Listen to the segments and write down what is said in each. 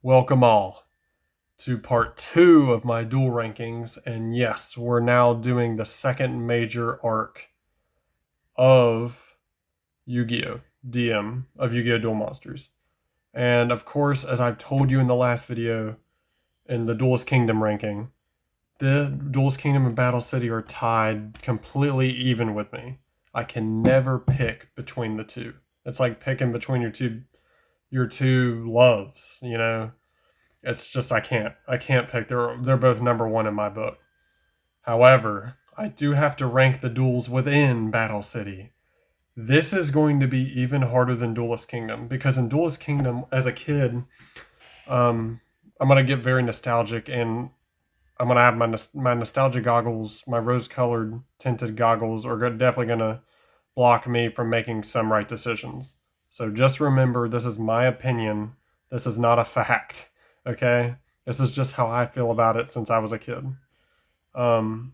Welcome all to part 2 of my duel rankings, and yes, we're now doing the second major arc of Yu-Gi-Oh! DM of Yu-Gi-Oh! Duel Monsters. And of course, as I've told you in the last video, in the Duelist Kingdom ranking, the Duelist Kingdom and Battle City are tied completely even with me. I can never pick between the two. It's like picking between your two loves, you know? It's just I can't pick. They're both number one in my book. However, I do have to rank the duels within Battle City. This is going to be even harder than Duelist Kingdom because in Duelist Kingdom, as a kid, um, I'm gonna get very nostalgic and I'm gonna have my nostalgia goggles, my rose-colored tinted goggles, are definitely gonna block me from making some right decisions. So just remember, this is my opinion. This is not a fact. Okay, this is just how I feel about it since I was a kid. Of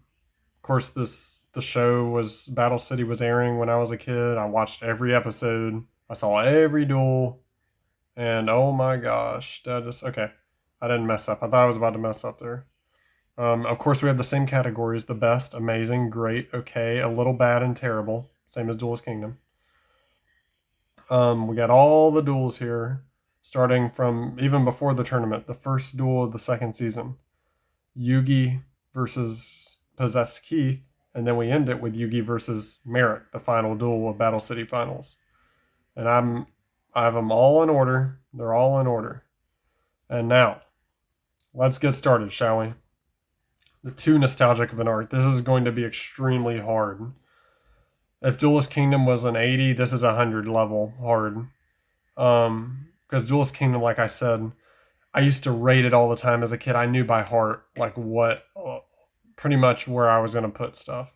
course, the show was Battle City was airing when I was a kid. I watched every episode. I saw every duel, and oh my gosh, that just okay. I didn't mess up. I thought I was about to mess up there. Of course, we have the same categories: the best, amazing, great, okay, a little bad, and terrible. Same as Duelist Kingdom. We got all the duels here, starting from even before the tournament. The first duel of the second season, Yugi versus Possessed Keith, and then we end it with Yugi versus Merrick, the final duel of Battle City Finals. And I have them all in order. They're all in order. And now, let's get started, shall we? The too nostalgic of an art. This is going to be extremely hard. If Duelist Kingdom was an 80, this is a 100 level hard. Because Duelist Kingdom, like I said, I used to rate it all the time as a kid. I knew by heart like what, pretty much where I was going to put stuff.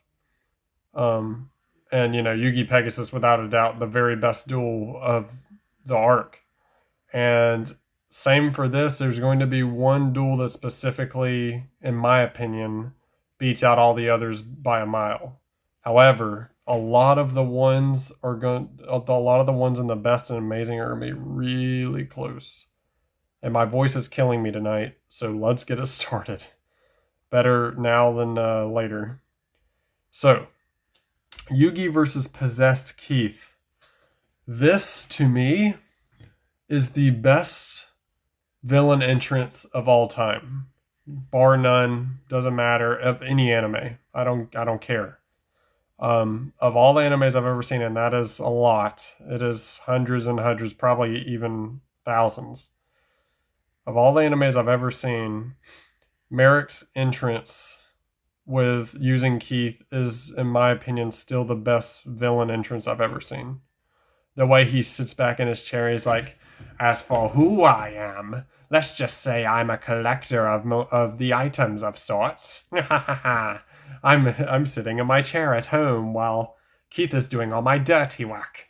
Um, and Yugi Pegasus, without a doubt, the very best duel of the arc. And same for this. There's going to be one duel that specifically, in my opinion, beats out all the others by a mile. However, a lot of the ones in the best and amazing are going to be really close. And my voice is killing me tonight, so let's get it started. Better now than later. So, Yugi versus Possessed Keith. This, to me, is the best villain entrance of all time, bar none. Doesn't matter of any anime. I don't care. Of all the animes I've ever seen, and that is a lot. It is hundreds and hundreds, probably even thousands. Of all the animes I've ever seen, Merrick's entrance with using Keith is, in my opinion, still the best villain entrance I've ever seen. The way he sits back in his chair, he's like, "As for who I am, let's just say I'm a collector of the items of sorts. I'm sitting in my chair at home while Keith is doing all my dirty work."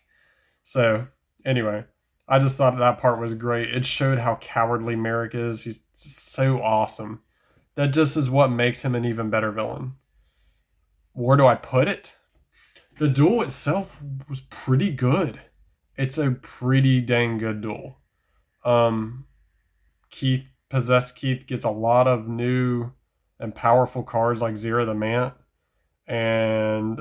So anyway, I just thought that part was great. It showed how cowardly Merrick is. He's so awesome. That just is what makes him an even better villain. Where do I put it? The duel itself was pretty good. It's a pretty dang good duel. Possessed Keith gets a lot of new and powerful cards like Zero the Mant and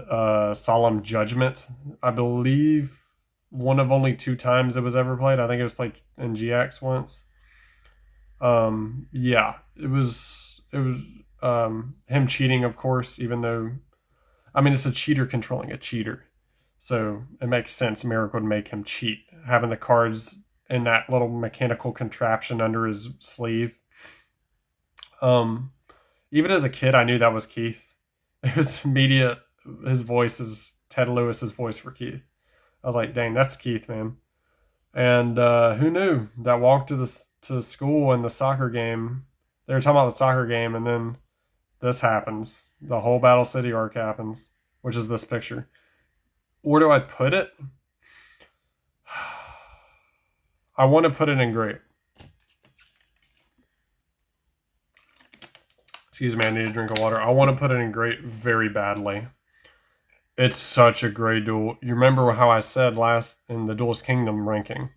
Solemn Judgment. I believe one of only 2 times it was ever played. I think it was played in GX once. Yeah, it was him cheating, of course, even though it's a cheater controlling a cheater. So it makes sense Merrick would make him cheat, having the cards in that little mechanical contraption under his sleeve. Even as a kid, I knew that was Keith. It was immediate. His voice is Ted Lewis's voice for Keith. I was like, dang, that's Keith, man. And who knew that walk to school and the soccer game? They were talking about the soccer game, and then this happens. The whole Battle City arc happens, which is this picture. Where do I put it? I want to put it in great. Excuse me, I need a drink of water. I want to put it in great very badly. It's such a great duel. You remember how I said last in the Duelist Kingdom ranking?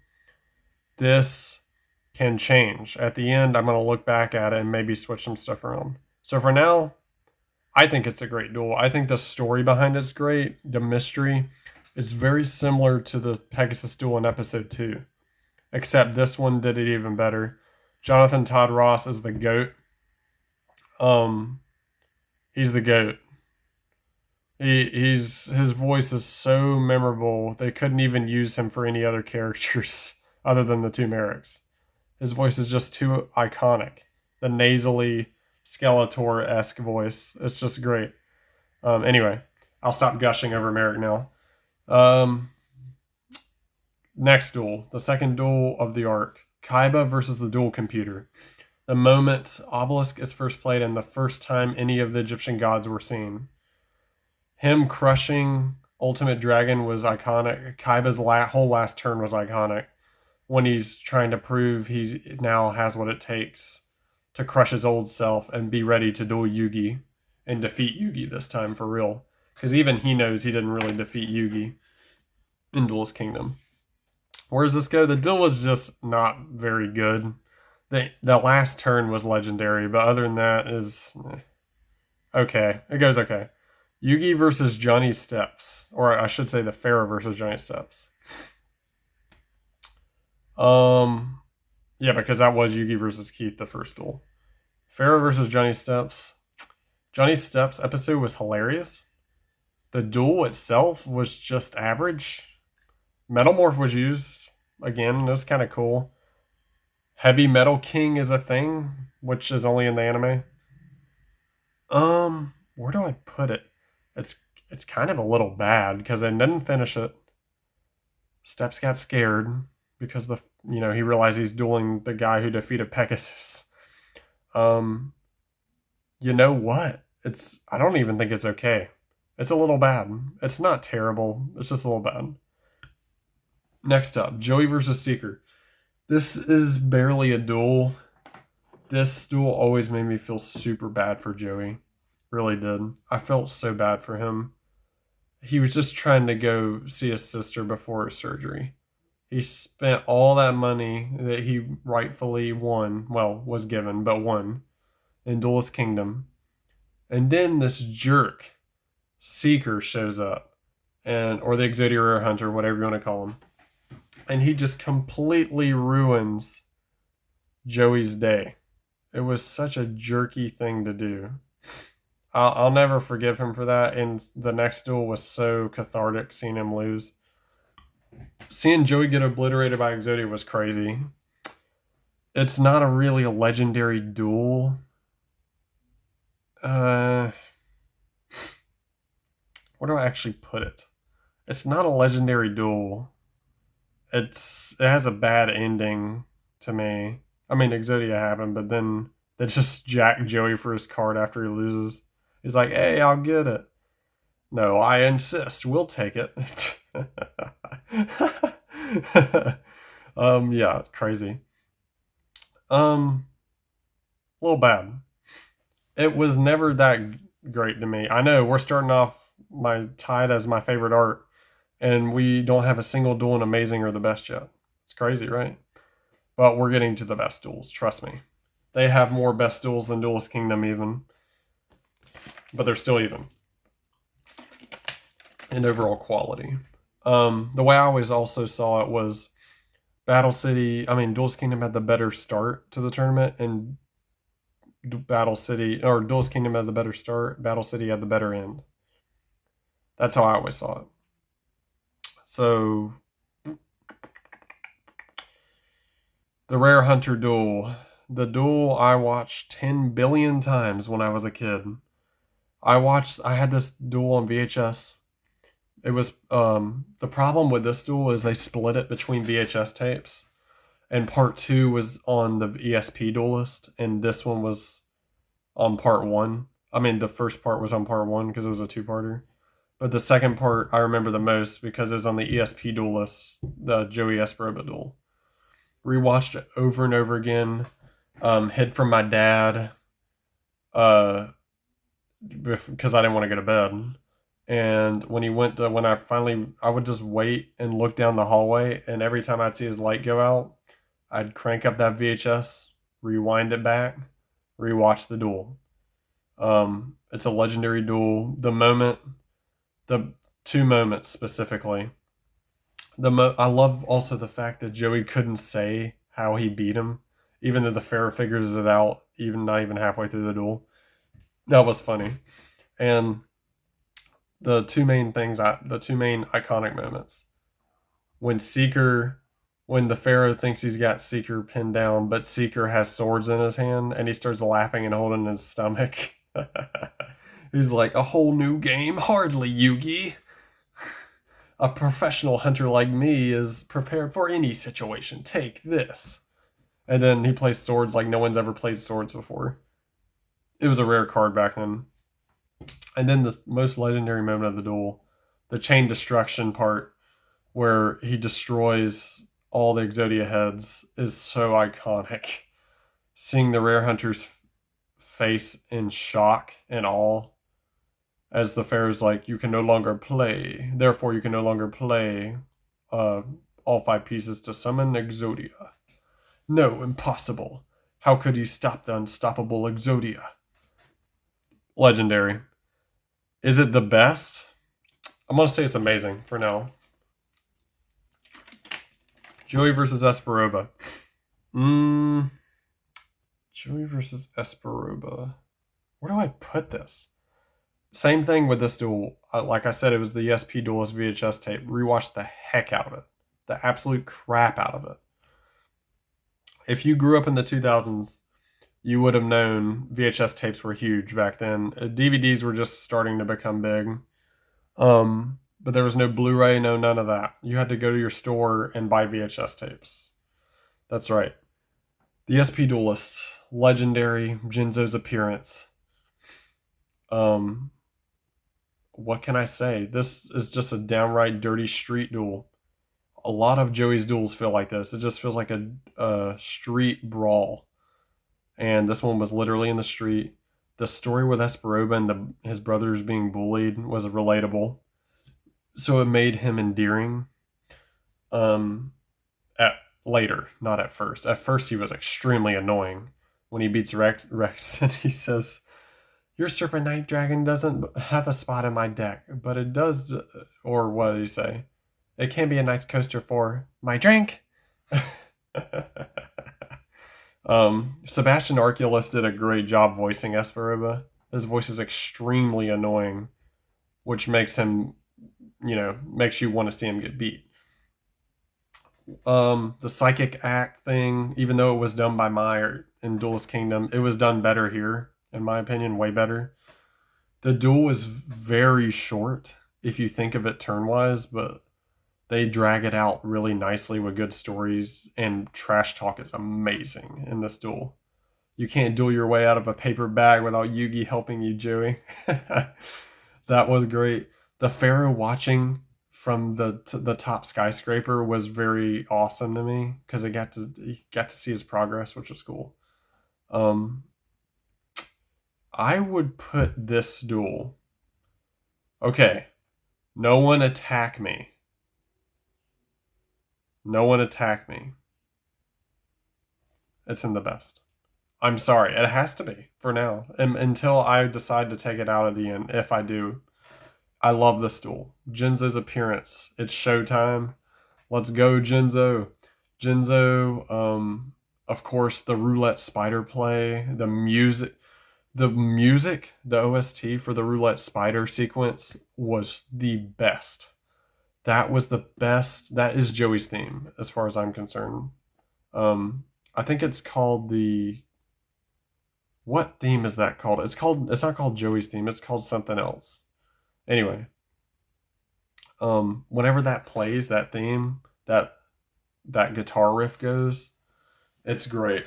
This can change. At the end, I'm going to look back at it and maybe switch some stuff around. So for now, I think it's a great duel. I think the story behind it's great. The mystery is very similar to the Pegasus duel in episode 2, except this one did it even better. Jonathan Todd Ross is the GOAT. He's the GOAT. His voice is so memorable. They couldn't even use him for any other characters other than the two Merricks. His voice is just too iconic. The nasally Skeletor-esque voice. It's just great. Anyway, I'll stop gushing over Merrick now. Next duel, the second duel of the arc. Kaiba versus the duel computer. The moment Obelisk is first played and the first time any of the Egyptian gods were seen. Him crushing Ultimate Dragon was iconic. Kaiba's whole last turn was iconic. When he's trying to prove he now has what it takes to crush his old self and be ready to duel Yugi and defeat Yugi this time for real. Because even he knows he didn't really defeat Yugi in Duelist Kingdom. Where does this go? The duel was just not very good. The last turn was legendary, but other than that is okay. It goes okay. Yugi versus Johnny Steps, or I should say the Pharaoh versus Johnny Steps. Yeah, because that was Yugi versus Keith, the first duel. Pharaoh versus Johnny Steps. Johnny Steps episode was hilarious. The duel itself was just average. Metalmorph was used again. It was kind of cool. Heavy Metal King is a thing, which is only in the anime. Where do I put it? It's kind of a little bad because I didn't finish it. Steps got scared because he realized he's dueling the guy who defeated Pegasus. You know what? I don't even think it's okay. It's a little bad. It's not terrible. It's just a little bad. Next up, Joey versus Seeker. This is barely a duel. This duel always made me feel super bad for Joey. Really did. I felt so bad for him. He was just trying to go see his sister before his surgery. He spent all that money that he rightfully won, well, was given, but won, in Duelist Kingdom. And then this jerk, Seeker, shows up, or the Exodia Rare Hunter, whatever you want to call him. And he just completely ruins Joey's day. It was such a jerky thing to do. I'll never forgive him for that. And the next duel was so cathartic, seeing him lose. Seeing Joey get obliterated by Exodia was crazy. It's not really a legendary duel. Where do I actually put it? It's not a legendary duel. It has a bad ending to me. I mean, Exodia happened, but then they just jack Joey for his card after he loses. He's like, hey, I'll get it. No, I insist. We'll take it. Yeah, crazy. A little bad. It was never that great to me. I know we're starting off tied as my favorite art, and we don't have a single duel in Amazing or the best yet. It's crazy, right? But we're getting to the best duels, trust me. They have more best duels than Duelist Kingdom even. But they're still even. In overall quality. The way I always also saw it was Duelist Kingdom had the better start to the tournament, and Duelist Kingdom had the better start, Battle City had the better end. That's how I always saw it. So, the Rare Hunter duel. The duel I watched 10 billion times when I was a kid. I had this duel on VHS. It was, the problem with this duel is they split it between VHS tapes. And part 2 was on the ESP Duelist, and this one was on part 1. I mean, the first part was on part 1 because it was a 2-parter. But the second part I remember the most because it was on the ESP Duelist, the Joey Esperoba duel. Rewatched it over and over again. Hid from my dad. Because I didn't want to go to bed. And when I would just wait and look down the hallway, and every time I'd see his light go out, I'd crank up that VHS, rewind it back, rewatch the duel. It's a legendary duel. The two moments specifically. I love also the fact that Joey couldn't say how he beat him, even though the Pharaoh figures it out, even not even halfway through the duel. That was funny. And the two main iconic moments when the Pharaoh thinks he's got Seeker pinned down, but Seeker has swords in his hand, and he starts laughing and holding his stomach. He's like, a whole new game? Hardly, Yugi. A professional hunter like me is prepared for any situation. Take this. And then he plays swords like no one's ever played swords before. It was a rare card back then. And then the most legendary moment of the duel, the chain destruction part, where he destroys all the Exodia heads, is so iconic. Seeing the rare hunter's face in shock and awe as the Pharaoh's like, you can no longer play. Therefore, you can no longer play all 5 pieces to summon Exodia. No, impossible. How could he stop the unstoppable Exodia? Legendary. Is it the best? I'm going to say it's amazing for now. Joey versus Esperoba. Joey versus Esperoba. Where do I put this? Same thing with this duel. Like I said, it was the ESP Duelist VHS tape. Rewatched the heck out of it. The absolute crap out of it. If you grew up in the 2000s, you would have known VHS tapes were huge back then. DVDs were just starting to become big. But there was no Blu-ray, no none of that. You had to go to your store and buy VHS tapes. That's right. The SP Duelist. Legendary. Jinzo's appearance. What can I say? This is just a downright dirty street duel. A lot of Joey's duels feel like this. It just feels like a street brawl. And this one was literally in the street. The story with Esperoba and his brothers being bullied was relatable. So it made him endearing. Later, not at first. At first, he was extremely annoying. When he beats Rex and he says, your Serpent Knight Dragon doesn't have a spot in my deck, but it does, or what did he say? It can be a nice coaster for my drink. Sebastian Arculus did a great job voicing Esperoba. His voice is extremely annoying, which makes him, makes you want to see him get beat. The psychic act thing, even though it was done by Meyer in Duelist Kingdom, it was done better here, in my opinion, way better. The duel is very short if you think of it turn-wise, but they drag it out really nicely with good stories, and trash talk is amazing in this duel. You can't duel your way out of a paper bag without Yugi helping you, Joey. That was great. The Pharaoh watching from the top skyscraper was very awesome to me because he got to see his progress, which was cool. I would put this duel. Okay, no one attack me. No one attack me. It's in the best. I'm sorry, it has to be for now, until I decide to take it out at the end. If I do, I love this duel. Jinzo's appearance. It's showtime. Let's go, Jinzo. Jinzo. Of course, the roulette spider play. The music. The OST for the roulette spider sequence was the best. That was the best. That is Joey's theme, as far as I'm concerned. I think it's called the... What theme is that called? It's not called Joey's theme. It's called something else. Anyway. Whenever that plays, that theme, that guitar riff goes, it's great.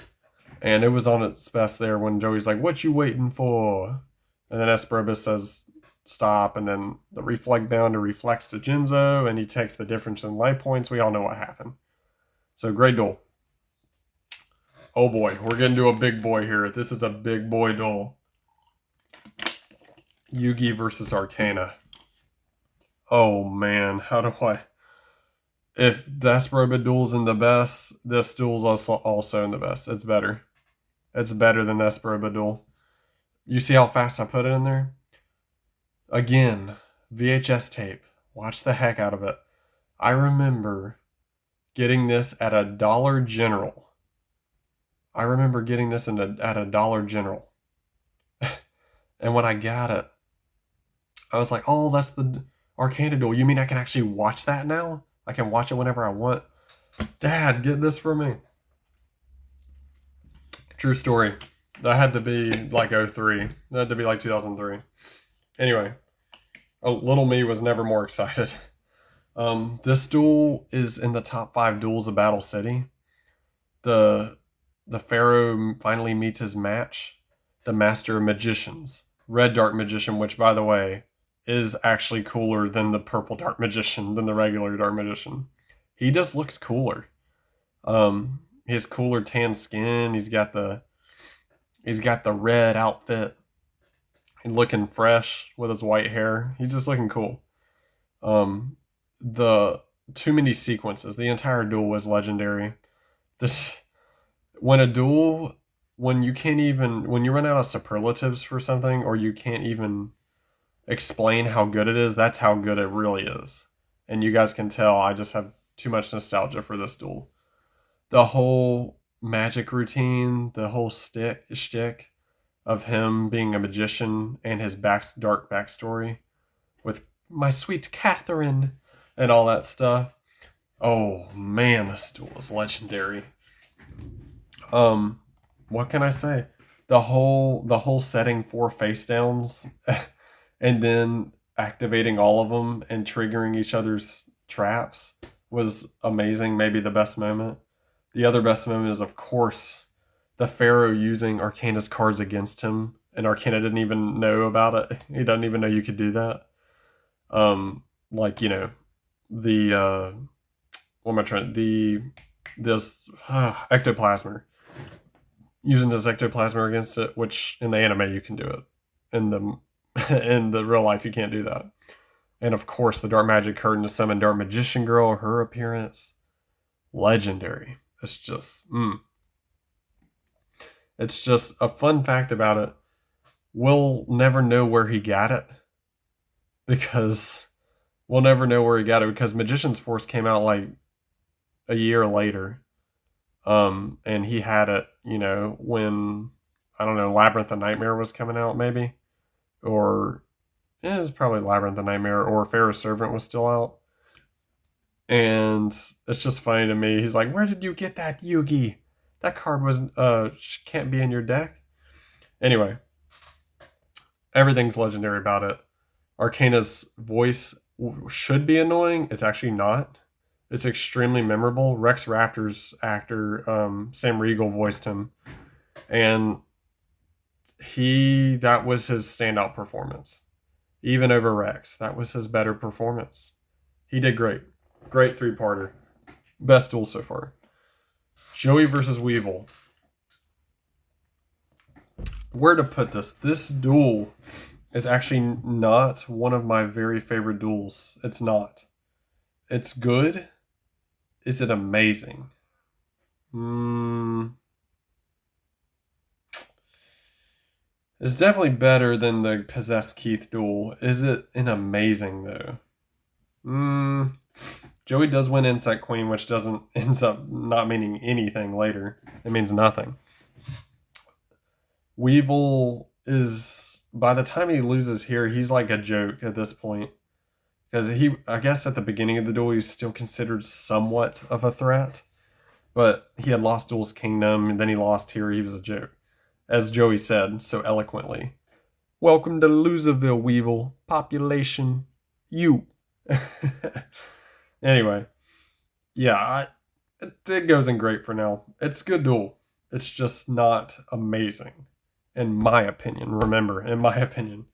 And it was on its best there when Joey's like, what you waiting for? And then Esperoba says, stop. And then the reflect bounder reflects to Jinzo, and he takes the difference in life points. We all know what happened. So, great duel. Oh boy, we're getting to a big boy here. This is a big boy duel. Yugi versus Arcana. Oh man, how do I... if Desperoba duel's in the best, this duel's also in the best. It's better. It's better than Desperoba duel. You see how fast I put it in there? Again, VHS tape. Watch the heck out of it. I remember getting this at a Dollar General. I remember getting this at a Dollar General. And when I got it, I was like, oh, that's the Arcana duel. You mean I can actually watch that now? I can watch it whenever I want. Dad, get this for me. True story. That had to be like 03. That had to be like 2003. Anyway, little me was never more excited. This duel is in the top 5 duels of Battle City. The Pharaoh finally meets his match, the Master of Magicians, Red Dark Magician, which, by the way, is actually cooler than the Purple Dark Magician, than the regular Dark Magician. He just looks cooler. He has cooler tan skin. He's got the red outfit. He's looking fresh with his white hair. He's just looking cool. The too many sequences. The entire duel was legendary. When you run out of superlatives for something, or you can't even explain how good it is, that's how good it really is. And you guys can tell I just have too much nostalgia for this duel. The whole magic routine, the whole shtick of him being a magician and his dark backstory with my sweet Catherine and all that stuff. Oh man, this duel is legendary. What can I say? The whole setting 4 face downs and then activating all of them and triggering each other's traps was amazing. Maybe the best moment. The other best moment is, of course, the Pharaoh using Arcana's cards against him, and Arcana didn't even know about it. He doesn't even know you could do that. Like, you know, this ectoplasmer. Using this ectoplasma against it, which in the anime you can do it. In the real life you can't do that. And of course the Dark Magic Curtain to summon Dark Magician Girl, her appearance, legendary. It's just It's just a fun fact about it. We'll never know where he got it because Magician's Force came out like a year later. And he had it, you know, when, I don't know, Labyrinth of Nightmare was coming out, maybe, or it was probably Labyrinth of Nightmare, or Pharaoh's Servant was still out. And it's just funny to me. He's like, "Where did you get that, Yugi? That card can't be in your deck." Anyway, everything's legendary about it. Arcana's voice should be annoying. It's actually not. It's extremely memorable. Rex Raptor's actor, Sam Riegel, voiced him. And that was his standout performance. Even over Rex. That was his better performance. He did great. Great 3-parter. Best duel so far. Joey versus Weevil. Where to put this? This duel is actually not one of my very favorite duels. It's not. It's good. Is it amazing? It's definitely better than the Possessed Keith duel. Is it an amazing though? Joey does win Insect Queen, which ends up not meaning anything later. It means nothing. Weevil is, by the time he loses here, he's like a joke at this point. Because I guess at the beginning of the duel, he's still considered somewhat of a threat. But he had lost Duel's Kingdom, and then he lost here. He was a joke. As Joey said so eloquently, "Welcome to Loserville, Weevil. Population, you." Anyway, yeah, it goes in great for now. It's a good duel. It's just not amazing, in my opinion. Remember, in my opinion.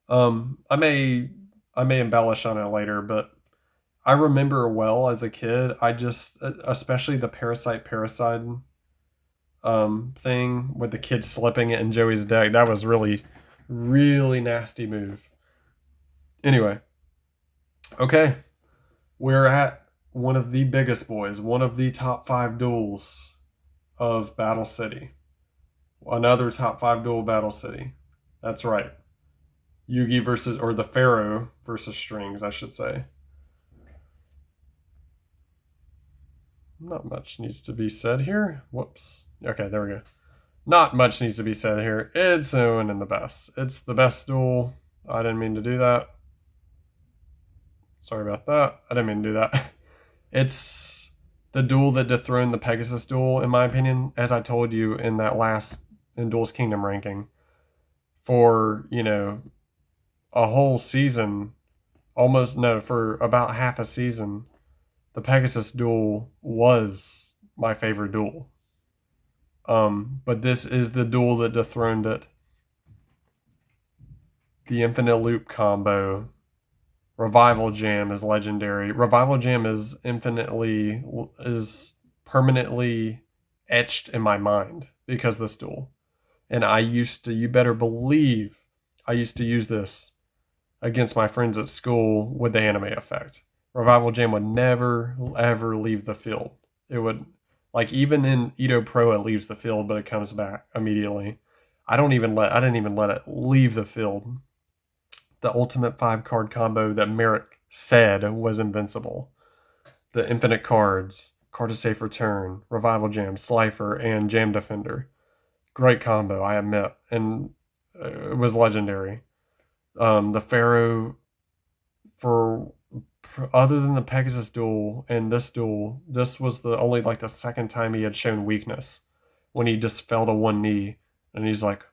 I may embellish on it later, but I remember well as a kid. Especially the parasite thing with the kid slipping it in Joey's deck. That was really, really nasty move. Anyway, okay, we're one of the biggest boys, one of the top 5 duels of Battle City. Another top 5 duel Battle City. That's right. Yugi versus, or the Pharaoh versus Strings, I should say. Not much needs to be said here. Whoops. Okay, there we go. Not much needs to be said here. It's Owen and the best. It's the best duel. I didn't mean to do that. Sorry about that. I didn't mean to do that. It's the duel that dethroned the Pegasus duel, in my opinion, as I told you in that last in Duels Kingdom ranking. For, a whole season, for about half a season, the Pegasus duel was my favorite duel. But this is the duel that dethroned it. The Infinite Loop combo. Revival Jam is legendary. Revival Jam is permanently etched in my mind because of this duel. And you better believe, I used to use this against my friends at school with the anime effect. Revival Jam would never, ever leave the field. It would, even in Edo Pro, it leaves the field, but it comes back immediately. I didn't even let it leave the field. The ultimate 5-card combo that Merrick said was invincible. The infinite cards, Card of Safe Return, Revival Jam, Slifer, and Jam Defender. Great combo, I admit, and it was legendary. The Pharaoh, other than the Pegasus duel and this duel, this was the second time he had shown weakness, when he just fell to one knee, and he's like,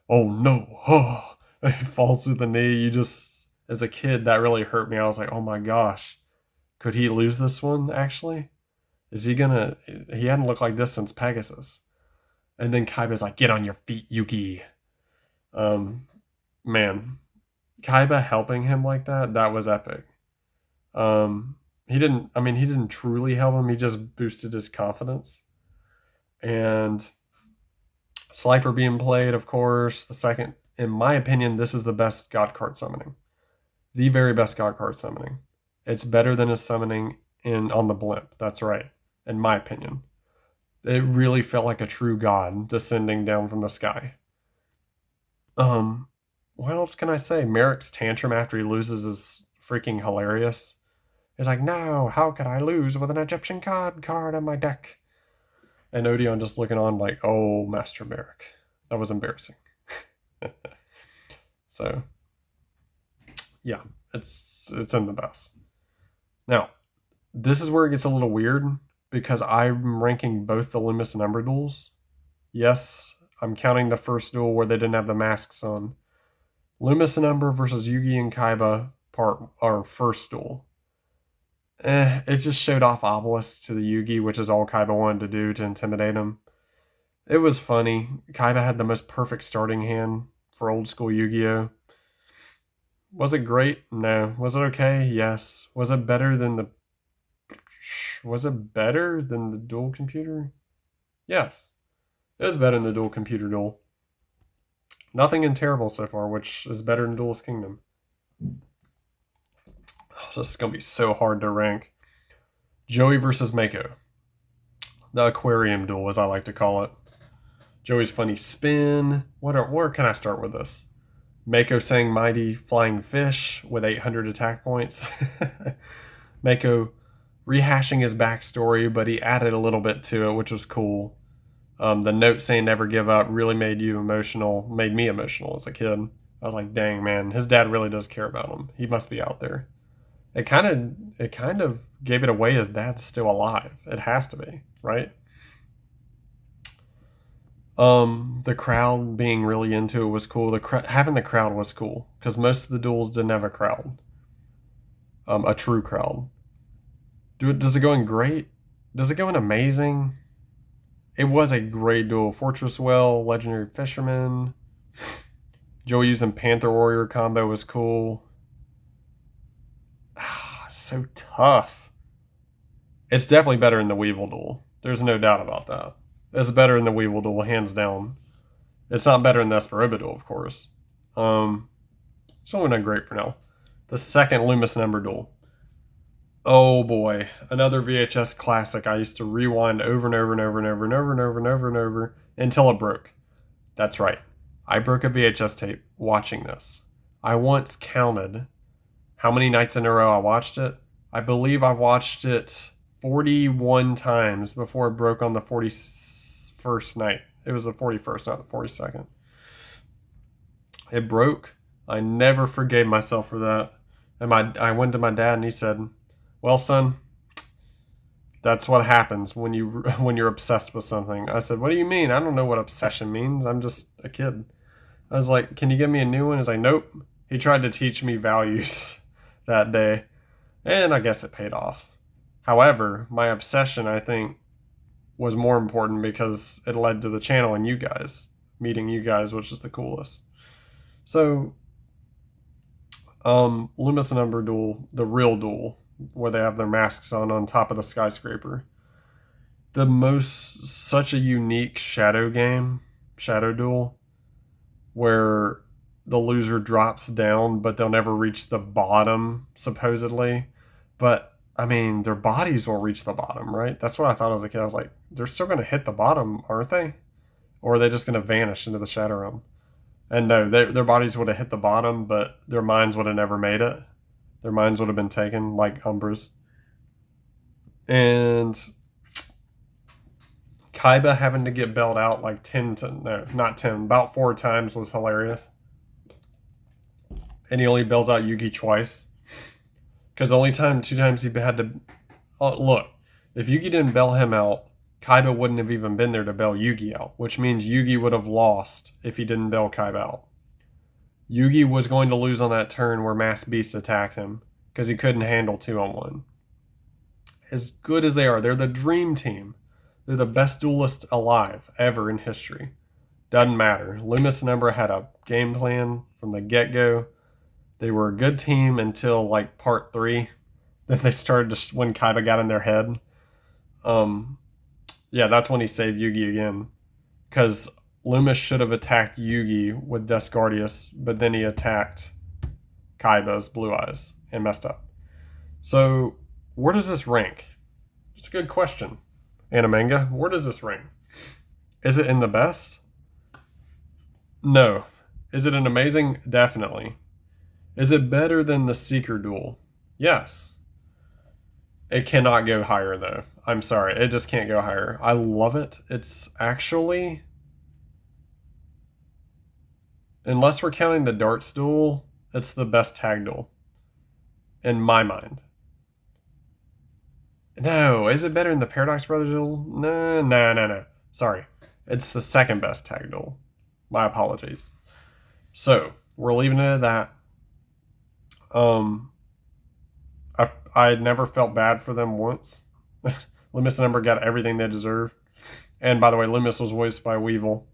oh no, oh. He falls to the knee. As a kid, that really hurt me. I was like, oh my gosh, could he lose this one, actually? He hadn't looked like this since Pegasus. And then Kaiba's like, get on your feet, Yugi. Man, Kaiba helping him like that was epic. He didn't truly help him. He just boosted his confidence. And Slifer being played, of course, the second. In my opinion, this is the best God card summoning. The very best God card summoning. It's better than his summoning on the blimp. That's right. In my opinion. It really felt like a true god descending down from the sky. What else can I say? Merrick's tantrum after he loses is freaking hilarious. He's like, no, how could I lose with an Egyptian god card on my deck? And Odeon just looking on like, oh, Master Merrick. That was embarrassing. So, yeah, it's in the best. Now, this is where it gets a little weird because I'm ranking both the Loomis and Ember duels. Yes, I'm counting the first duel where they didn't have the masks on. Loomis and Ember versus Yugi and Kaiba, our first duel. It just showed off Obelisk to the Yugi, which is all Kaiba wanted to do to intimidate him. It was funny. Kaiba had the most perfect starting hand for old school Yu-Gi-Oh! Was it great? No. Was it okay? Yes. Was it better than the dual computer? Yes. It was better than the dual computer duel. Nothing in terrible so far, which is better than Duelist Kingdom. Oh, this is going to be so hard to rank. Joey versus Mako. The aquarium duel, as I like to call it. Joey's funny spin. Where can I start with this? Mako saying mighty flying fish with 800 attack points. Mako rehashing his backstory, but he added a little bit to it, which was cool. The note saying never give up really made me emotional as a kid. I was like, dang, man, his dad really does care about him. He must be out there. It kind of gave it away his dad's still alive. It has to be, right? The crowd being really into it was cool. Having the crowd was cool because most of the duels didn't have a crowd, a true crowd. Does it go in great? Does it go in amazing? It was a great duel. Fortress Well, Legendary Fisherman. Joey using Panther Warrior combo was cool. So tough. It's definitely better than the Weevil duel. There's no doubt about that. It's better than the Weevil duel, hands down. It's not better than the Esperoba duel, of course. It's only not great for now. The second Loomis and Ember duel. Oh boy, another VHS classic I used to rewind over and over and over and over and over and over and over and over until it broke. That's right. I broke a VHS tape watching this. I once counted how many nights in a row I watched it. I believe I watched it 41 times before it broke on the 41st night. It was the 41st, not the 42nd. It broke. I never forgave myself for that. And I went to my dad and he said, "Well, son, that's what happens when you're obsessed with something." I said, "What do you mean? I don't know what obsession means. I'm just a kid." I was like, "Can you give me a new one?" He's like, "Nope." He tried to teach me values that day, and I guess it paid off. However, my obsession, I think, was more important because it led to the channel and you guys, meeting you guys, which is the coolest. So, Loomis and Umber duel, the real duel, where they have their masks on top of the skyscraper. Such a unique shadow game, shadow duel, where the loser drops down, but they'll never reach the bottom, supposedly. But, I mean, their bodies will reach the bottom, right? That's what I thought as a kid. I was like, they're still going to hit the bottom, aren't they? Or are they just going to vanish into the shadow realm? And no, their bodies would have hit the bottom, but their minds would have never made it. Their minds would have been taken, like Umbra's. And Kaiba having to get bailed out like 10 to, no, not 10, about 4 times was hilarious. And he only bails out Yugi twice. Because the only 2 times he had to, oh, look, if Yugi didn't bail him out, Kaiba wouldn't have even been there to bail Yugi out, which means Yugi would have lost if he didn't bail Kaiba out. Yugi was going to lose on that turn where Mass Beast attacked him because he couldn't handle 2-on-1. As good as they are, they're the dream team. They're the best duelists alive ever in history. Doesn't matter. Loomis and Umbra had a game plan from the get-go. They were a good team until like part 3. Then they started to, when Kaiba got in their head. Yeah, that's when he saved Yugi again. Because Loomis should have attacked Yugi with Descardius, but then he attacked Kaiba's Blue Eyes and messed up. So, where does this rank? It's a good question. Animanga, where does this rank? Is it in the best? No. Is it an amazing? Definitely. Is it better than the Seeker duel? Yes. It cannot go higher, though. I'm sorry. It just can't go higher. I love it. It's actually, unless we're counting the darts duel, it's the best tag duel. In my mind. No. Is it better than the Paradox Brothers duel? No. Sorry. It's the second best tag duel. My apologies. So, we're leaving it at that. I never felt bad for them once. Loomis and Umber got everything they deserved. And by the way, Loomis was voiced by Weevil.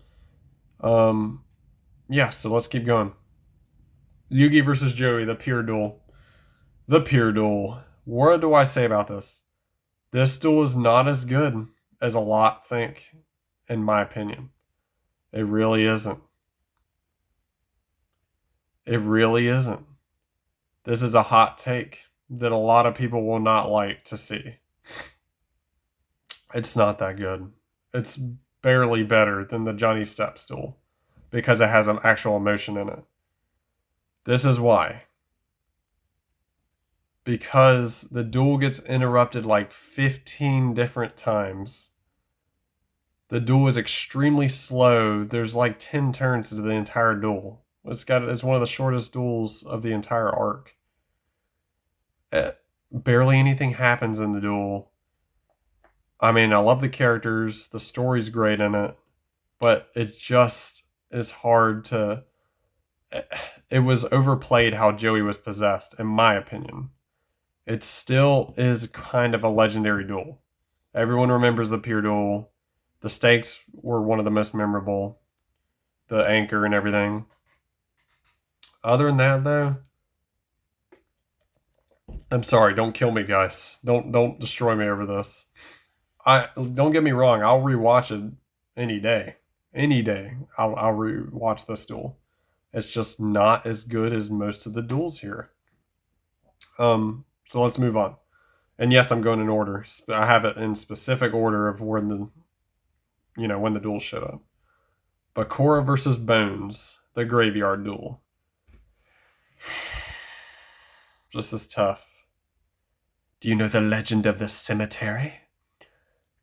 Yeah, so let's keep going. Yugi versus Joey, the pure duel. The pure duel. What do I say about this? This duel is not as good as a lot think, in my opinion. It really isn't. It really isn't. This is a hot take that a lot of people will not like to see. It's not that good. It's barely better than the Johnny Steps duel because it has an actual emotion in it. This is why. Because the duel gets interrupted like 15 different times. The duel is extremely slow. There's like 10 turns to the entire duel. It's one of the shortest duels of the entire arc. Barely anything happens in the duel. I mean, I love the characters. The story's great in it. But it just is hard to... It was overplayed how Joey was possessed, in my opinion. It still is kind of a legendary duel. Everyone remembers the pure duel. The stakes were one of the most memorable. The anchor and everything. Other than that, though, I'm sorry. Don't kill me, guys. Don't destroy me over this. Don't get me wrong. I'll rewatch it any day. Any day, I'll rewatch this duel. It's just not as good as most of the duels here. So let's move on. And yes, I'm going in order. I have it in specific order of when the duel showed up. Bakura versus Bones, the graveyard duel. Just as tough. Do you know the legend of the cemetery?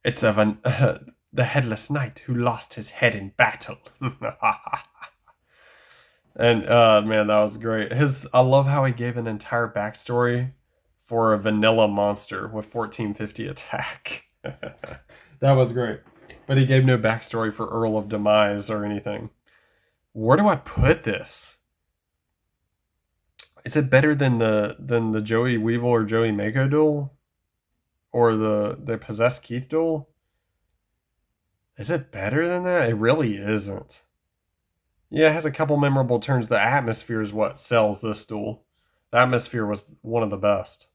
It's of the headless knight who lost his head in battle. And man, that was great. I love how he gave an entire backstory for a vanilla monster with 1450 attack. That was great. But he gave no backstory for Earl of Demise or anything. Where do I put this? Is it better than the Joey Weevil or Joey Mako duel? Or the Possessed Keith duel? Is it better than that? It really isn't. Yeah, it has a couple memorable turns. The atmosphere is what sells this duel. The atmosphere was one of the best.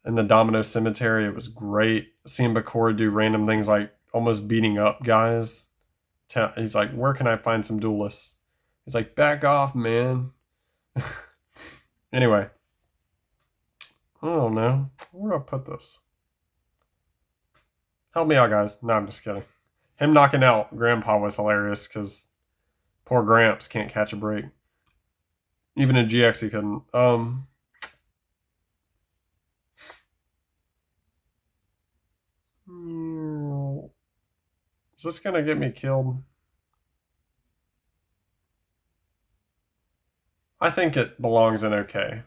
In the Domino Cemetery, it was great. Seeing Bakura do random things like almost beating up guys. He's like, where can I find some duelists? He's like, back off, man. Anyway. I don't know. Where do I put this? Help me out, guys. No, I'm just kidding. Him knocking out Grandpa was hilarious because poor Gramps can't catch a break. Even in GX he couldn't. Is this gonna get me killed? I think it belongs in okay.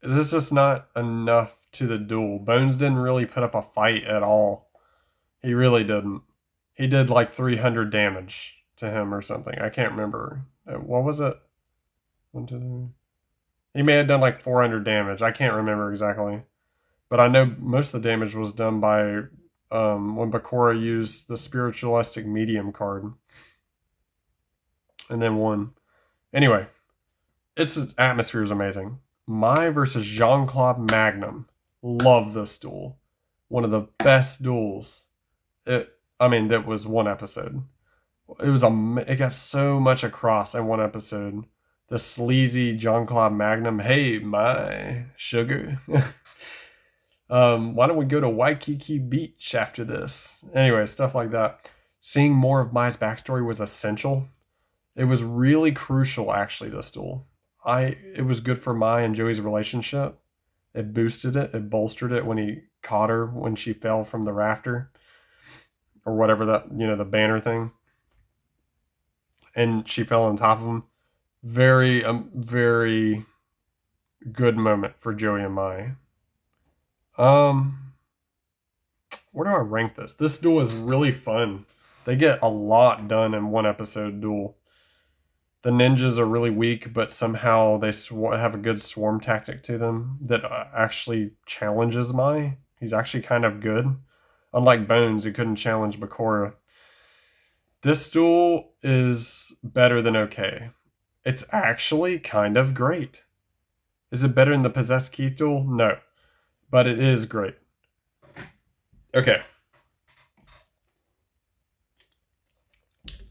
It is just not enough to the duel. Bones didn't really put up a fight at all. He really didn't. He did like 300 damage to him or something. I can't remember. What was it? 1, 2, 3. He may have done like 400 damage. I can't remember exactly. But I know most of the damage was done by when Bakura used the Spiritualistic Medium card. And then won. Anyway, its atmosphere is amazing. Mai versus Jean-Claude Magnum. Love this duel. One of the best duels. That was one episode. It got so much across in one episode. The sleazy Jean-Claude Magnum. Hey, my sugar. Why don't we go to Waikiki Beach after this? Anyway, stuff like that. Seeing more of Mai's backstory was essential. It was really crucial, actually, this duel. It was good for Mai and Joey's relationship. It boosted it. It bolstered it when he caught her when she fell from the rafter. Or whatever the banner thing. And she fell on top of him. Very, very good moment for Joey and Mai. Where do I rank this? This duel is really fun. They get a lot done in one episode duel. The ninjas are really weak, but somehow they have a good swarm tactic to them that actually challenges Mai. He's actually kind of good. Unlike Bones, who couldn't challenge Bakura. This duel is better than okay. It's actually kind of great. Is it better than the Possessed Keith duel? No. But it is great. Okay.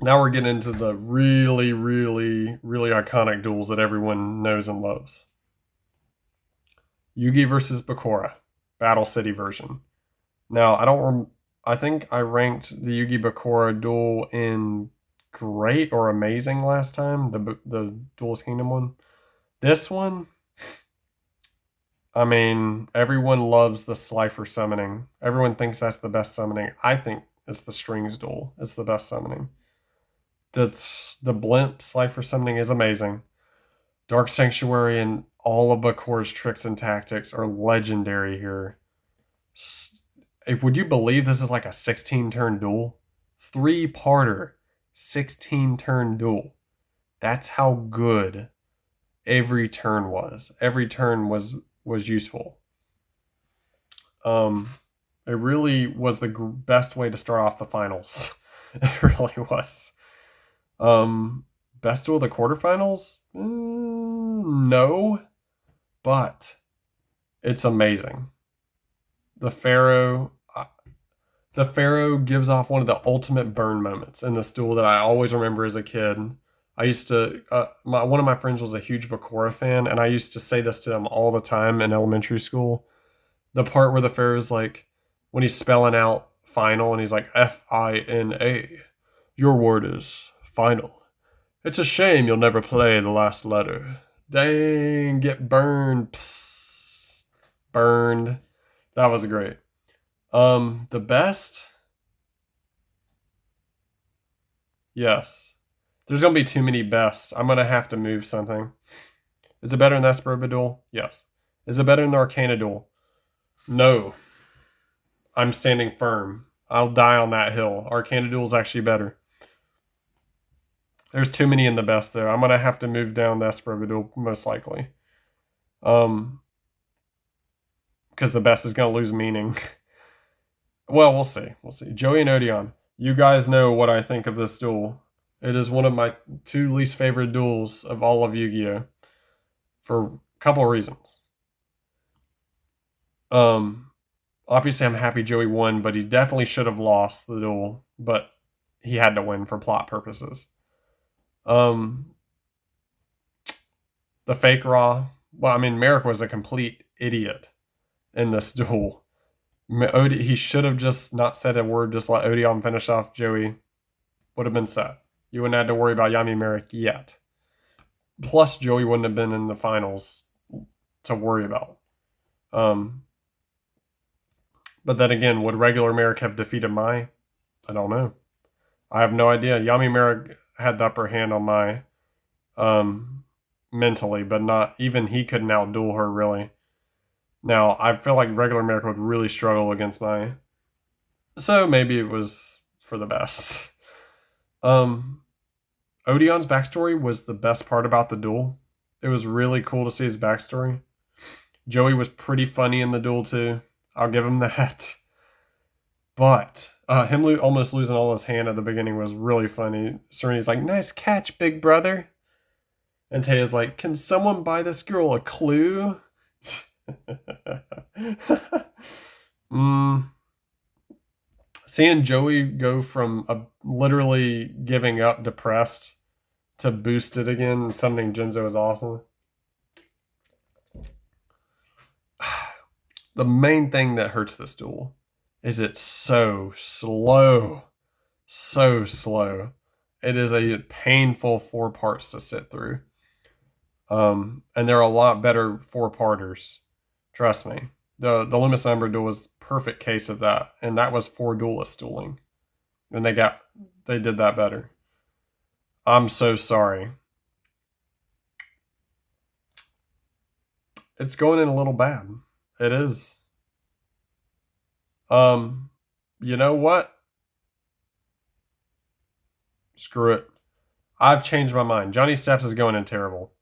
Now we're getting into the really, really, really iconic duels that everyone knows and loves. Yugi versus Bakura. Battle City version. Now, I think I ranked the Yugi Bakura duel in great or amazing last time, the Duelist Kingdom one. This one, everyone loves the Slifer summoning. Everyone thinks that's the best summoning. I think it's the Strings duel. It's the best summoning. The Blimp Slifer summoning is amazing. Dark Sanctuary and all of Bakura's tricks and tactics are legendary here. Would you believe this is like a 16-turn duel? 3-parter, 16-turn duel. That's how good every turn was. Every turn was useful. It really was the best way to start off the finals. It really was. Best duel of the quarterfinals? No. But it's amazing. The Pharaoh gives off one of the ultimate burn moments in this duel that I always remember as a kid. I used to, one of my friends was a huge Bakura fan, and I used to say this to him all the time in elementary school. The part where the pharaoh's like, when he's spelling out final and he's like, Fina. Your word is final. It's a shame you'll never play the last letter. Dang, get burned. Psst, burned. That was great. The best? Yes. There's gonna be too many bests. I'm gonna have to move something. Is it better than the Esper duel? Yes. Is it better than the Arcana duel? No. I'm standing firm. I'll die on that hill. Arcana duel is actually better. There's too many in the best though. I'm gonna have to move down the Esper duel most likely. Because the best is gonna lose meaning. Well, we'll see. We'll see. Joey and Odeon. You guys know what I think of this duel. It is one of my 2 least favorite duels of all of Yu-Gi-Oh! For a couple of reasons. Obviously I'm happy Joey won, but he definitely should have lost the duel, but he had to win for plot purposes. The fake Raw. Well, I mean, Merrick was a complete idiot in this duel. He should have just not said a word, just let Odeon finish off Joey. Would have been set. You wouldn't have to worry about Yami Merrick yet. Plus, Joey wouldn't have been in the finals to worry about. But then again, would regular Merrick have defeated Mai? I don't know. I have no idea. Yami Merrick had the upper hand on Mai mentally, but not even he couldn't outduel her really. Now, I feel like regular Merrick would really struggle against Mai. So maybe it was for the best. Odeon's backstory was the best part about the duel. It was really cool to see his backstory. Joey was pretty funny in the duel too. I'll give him that. But him almost losing all his hand at the beginning was really funny. Serenity's like, nice catch, big brother. And Taya's like, can someone buy this girl a clue? Seeing Joey go from literally giving up depressed to boosted again, summoning Jinzo is awesome. The main thing that hurts this duel is it's so slow. So slow. It is a painful 4 parts to sit through. And there are a lot better 4-parters. Trust me. The Loomis Umbra duel was a perfect case of that. And that was 4 duelists dueling. And they did that better. I'm so sorry. It's going in a little bad. It is. You know what? Screw it. I've changed my mind. Johnny Steps is going in terrible.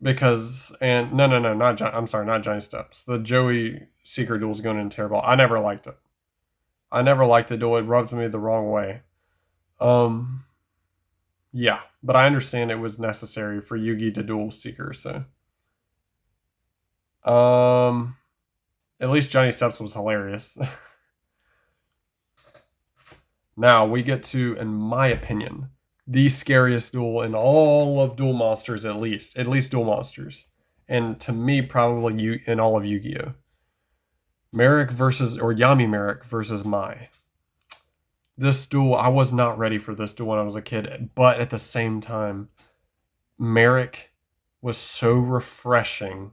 Because, and no, not John. I'm sorry, not Johnny Steps. The Joey Secret duel is going in terrible. I never liked it. I never liked the duel. It rubbed me the wrong way. Yeah, but I understand it was necessary for Yugi to duel Seeker, so. At least Johnny Steps was hilarious. Now we get to, in my opinion, the scariest duel in all of Duel Monsters, at least Duel Monsters, and to me probably in all of Yu-Gi-Oh. Yami Merrick versus Mai. This duel, I was not ready for this duel when I was a kid, but at the same time, Merrick was so refreshing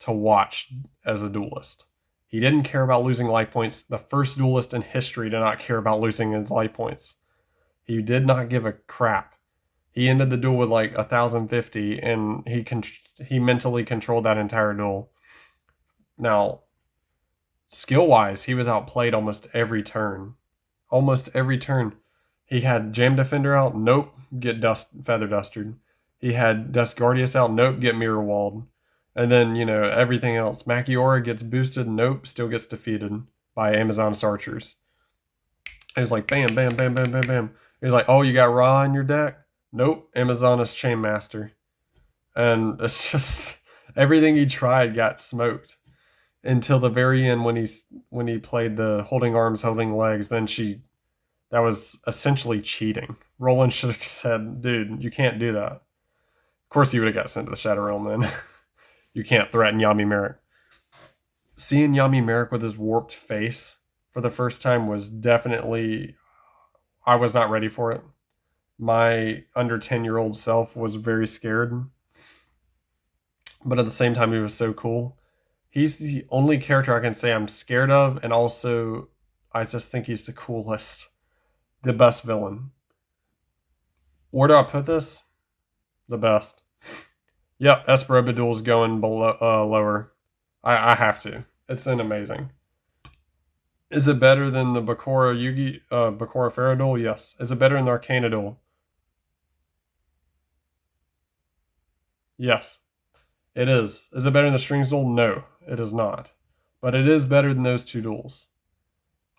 to watch as a duelist. He didn't care about losing life points. The first duelist in history did not care about losing his life points. He did not give a crap. He ended the duel with like 1,050, and he mentally controlled that entire duel. Now, skill-wise, he was outplayed almost every turn. Almost every turn. He had Jam Defender out. Nope. Get Feather Dustered. He had Descardius out. Nope. Get Mirror Walled. And then, everything else. Machiora gets boosted. Nope. Still gets defeated by Amazoness Archers. He was like, bam, bam, bam, bam, bam, bam. He was like, oh, you got Ra in your deck? Nope. Amazoness Chainmaster. And it's just, everything he tried got smoked. Until the very end when he played the holding arms, holding legs, then that was essentially cheating. Roland should have said, dude, you can't do that. Of course he would have got sent to the Shadow Realm then. You can't threaten Yami Merrick. seeing Yami Merrick with his warped face for the first time was definitely, I was not ready for it. My under 10-year-old self was very scared, but at the same time, he was so cool. He's the only character I can say I'm scared of, and also I just think he's the coolest, the best villain. Where do I put this? The best. Yep, Esperabadul's going below, lower. I have to. It's an amazing. Is it better than the Bakura Bakura Pharaoh duel? Yes. Is it better than the Arcana duel? Yes. It is. Is it better than the Strings duel? No, it is not. But it is better than those two duels.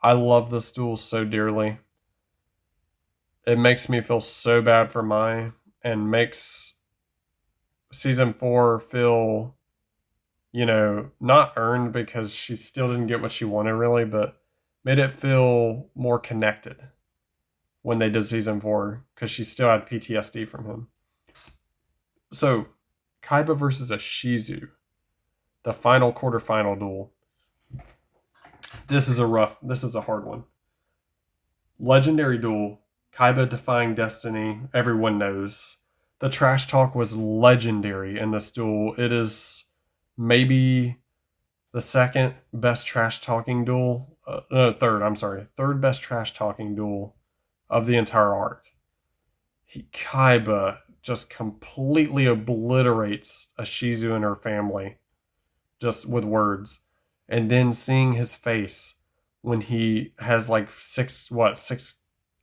I love this duel so dearly. It makes me feel so bad for Mai and makes season 4 feel, not earned because she still didn't get what she wanted really, but made it feel more connected when they did season 4 because she still had PTSD from him. So, Kaiba versus a Shizu, the final quarterfinal duel. This is a hard one. Legendary duel, Kaiba defying destiny, everyone knows. The trash talk was legendary in this duel. It is maybe the second best trash talking duel. Third best trash talking duel of the entire arc. Kaiba just completely obliterates a Shizu and her family just with words. And then seeing his face when he has like six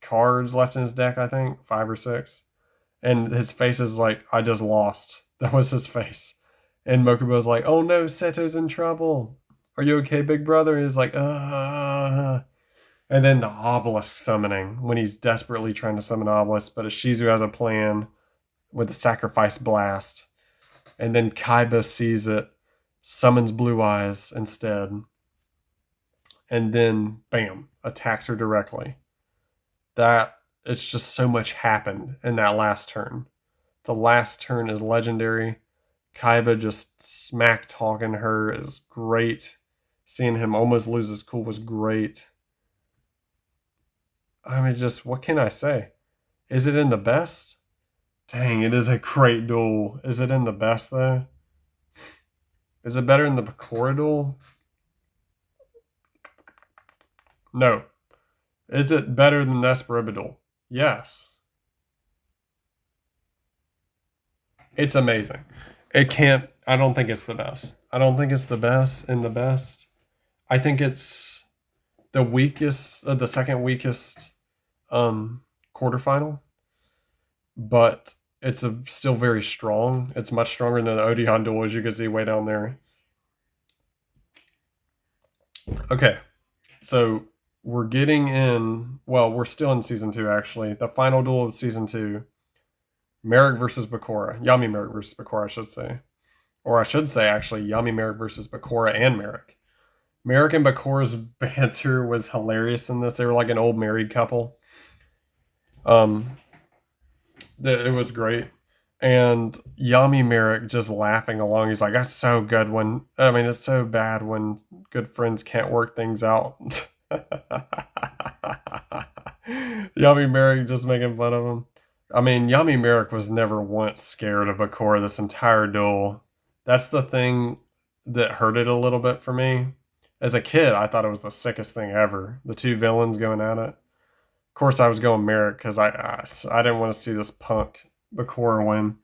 cards left in his deck, I think, 5 or 6. And his face is like, I just lost. That was his face. And Mokuba's like, oh no, Seto's in trouble. Are you okay, big brother? And he's like, And then the obelisk summoning, when he's desperately trying to summon obelisk, but Shizu has a plan with the sacrifice blast. And then Kaiba sees it, summons Blue Eyes instead, and then, bam, attacks her directly. It's just so much happened in that last turn. The last turn is legendary. Kaiba just smack talking her is great. Seeing him almost lose his cool was great. I mean, just what can I say? Is it in the best? Dang, it is a great duel. Is it in the best though? Is it better than the Bakura duel? No. Is it better than the Esperaba duel? Yes. It's amazing. I don't think it's the best. I don't think it's the best in the best. I think it's the weakest, the second weakest quarterfinal, but it's still very strong. It's much stronger than the Odeon duel, as you can see way down there. Okay, so we're getting in. Well, we're still in season 2 actually. The final duel of season 2, Merrick versus Bakura. Yami Merrick versus Bakura, I should say. Or I should say, actually, Yami Merrick versus Bakura and Merrick. Merrick and Bakura's banter was hilarious in this. They were like an old married couple. It was great. And Yami Merrick just laughing along. He's like, that's so good when, I mean, it's so bad when good friends can't work things out. Yami Merrick just making fun of him. I mean, Yami Merrick was never once scared of Bakura this entire duel. That's the thing that hurt it a little bit for me. As a kid, I thought it was the sickest thing ever. The two villains going at it. Of course, I was going Merrick because I didn't want to see this punk Bakura win.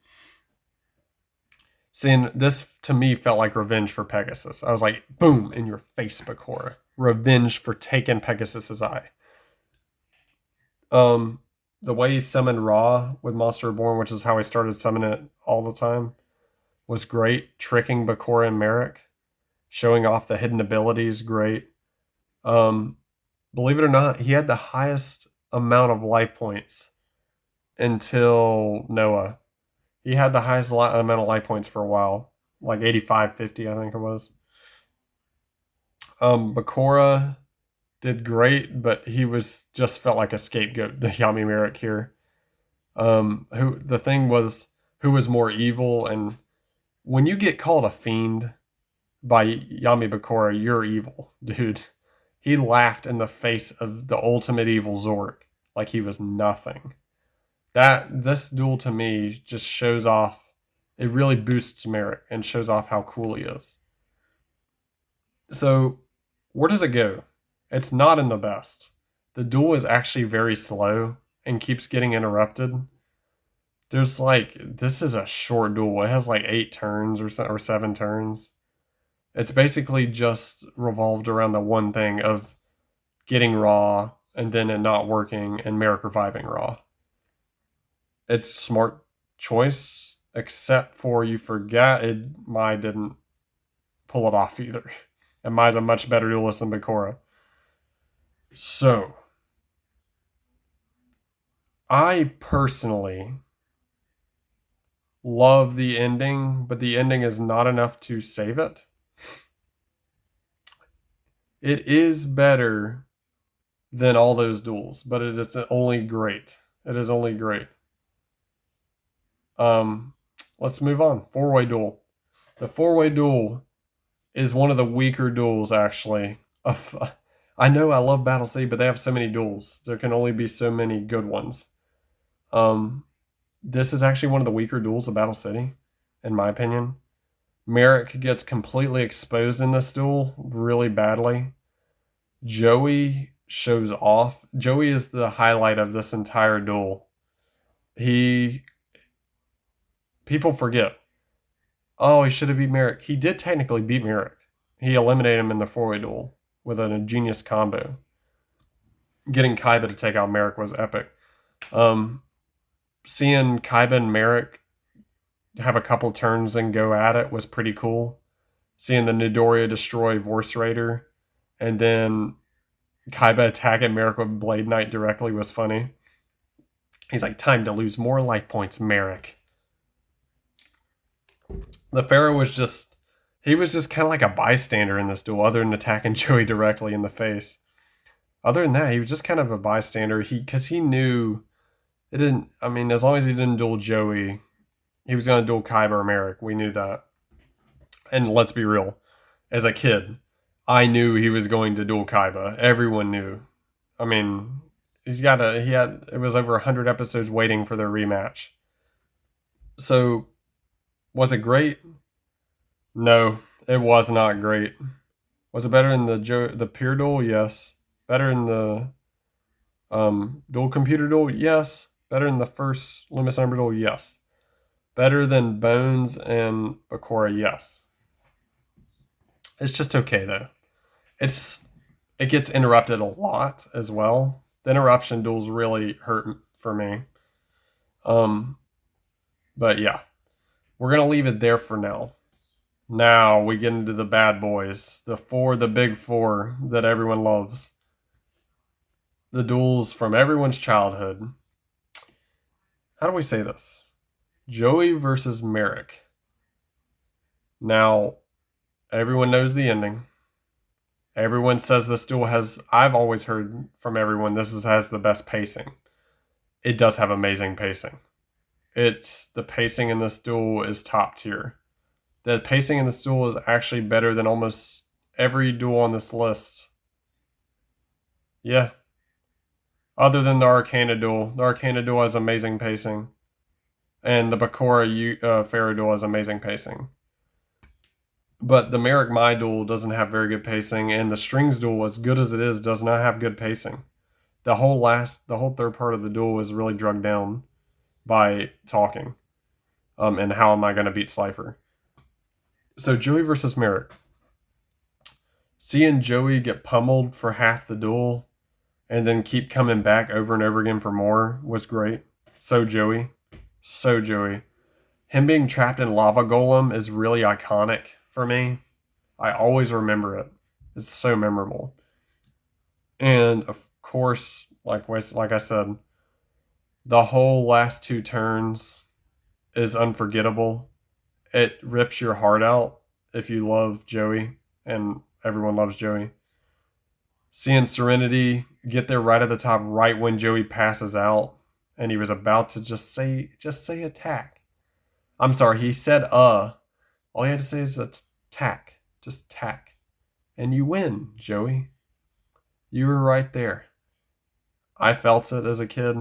Seeing this to me felt like revenge for Pegasus. I was like, boom, in your face, Bakura. Revenge for taking Pegasus's eye. The way he summoned Ra with Monster Reborn, which is how he started summoning it all the time, was great. Tricking Bakura and Merrick, showing off the hidden abilities, great. Believe it or not, he had the highest amount of life points until Noah. He had the highest amount of life points for a while, like 85, 50, I think it was. Bakura did great, but he just felt like a scapegoat to Yami Merrick here. Who was more evil, and when you get called a fiend, by Yami Bakura, "You're evil, dude." He laughed in the face of the ultimate evil Zork like he was nothing. This duel to me just shows off. It really boosts Merrick and shows off how cool he is. So, where does it go? It's not in the best. The duel is actually very slow and keeps getting interrupted. This is a short duel. It has like 8 turns or 7 turns. It's basically just revolved around the one thing of getting Raw and then it not working and Merrick reviving Raw. It's smart choice, except for you forget Mai didn't pull it off either. And Mai's a much better duelist than Bakura. So, I personally love the ending, but the ending is not enough to save it. It is better than all those duels, but it is only great. It is only great. Let's move on. Four-way duel. The four-way duel is one of the weaker duels, actually. I know I love Battle City, but they have so many duels. There can only be so many good ones. This is actually one of the weaker duels of Battle City, in my opinion. Merrick gets completely exposed in this duel really badly. Joey shows off. Joey is the highlight of this entire duel. People forget. Oh, he should have beat Merrick. He did technically beat Merrick. He eliminated him in the four-way duel with a genius combo. Getting Kaiba to take out Merrick was epic. Seeing Kaiba and Merrick have a couple turns and go at it was pretty cool. Seeing the Midoriya destroy Vorse Raider and then Kaiba attacking Merrick with Blade Knight directly was funny. He's like, "Time to lose more life points, Merrick." The Pharaoh was just kind of like a bystander in this duel, other than attacking Joey directly in the face. Other than that, he was just kind of a bystander. Because he knew it didn't. I mean, as long as he didn't duel Joey, he was going to duel Kaiba or Merrick. We knew that. And let's be real, as a kid, I knew he was going to duel Kaiba. Everyone knew. I mean, it was over 100 episodes waiting for their rematch. So, was it great? No, it was not great. Was it better in the pure duel? Yes. Better in the dual computer duel? Yes. Better in the first Limitless Number duel? Yes. Better than Bones and Bakura? Yes. It's just okay though. It gets interrupted a lot as well. The interruption duels really hurt for me. But yeah, we're gonna leave it there for now. Now we get into the bad boys, the big four that everyone loves. The duels from everyone's childhood. How do we say this? Joey versus Merrick. Now, everyone knows the ending. Everyone says this duel I've always heard from everyone, has the best pacing. It does have amazing pacing. The pacing in this duel is top tier. The pacing in this duel is actually better than almost every duel on this list. Yeah. Other than the Arcana duel. The Arcana duel has amazing pacing. And the Bakura Pharaoh duel has amazing pacing. But the Merrick Mai duel doesn't have very good pacing, and the Strings duel, as good as it is, does not have good pacing. The whole third part of the duel is really drugged down by talking. And how am I going to beat Slifer? So Joey versus Merrick. Seeing Joey get pummeled for half the duel and then keep coming back over and over again for more was great. So Joey. Him being trapped in Lava Golem is really iconic for me. I always remember it. It's so memorable. And of course, like I said, the whole last 2 turns is unforgettable. It rips your heart out if you love Joey, and everyone loves Joey. Seeing Serenity get there right at the top, right when Joey passes out, and he was about to just say attack. I'm sorry, he said all he had to say is attack. Just tack. And you win, Joey. You were right there. I felt it as a kid.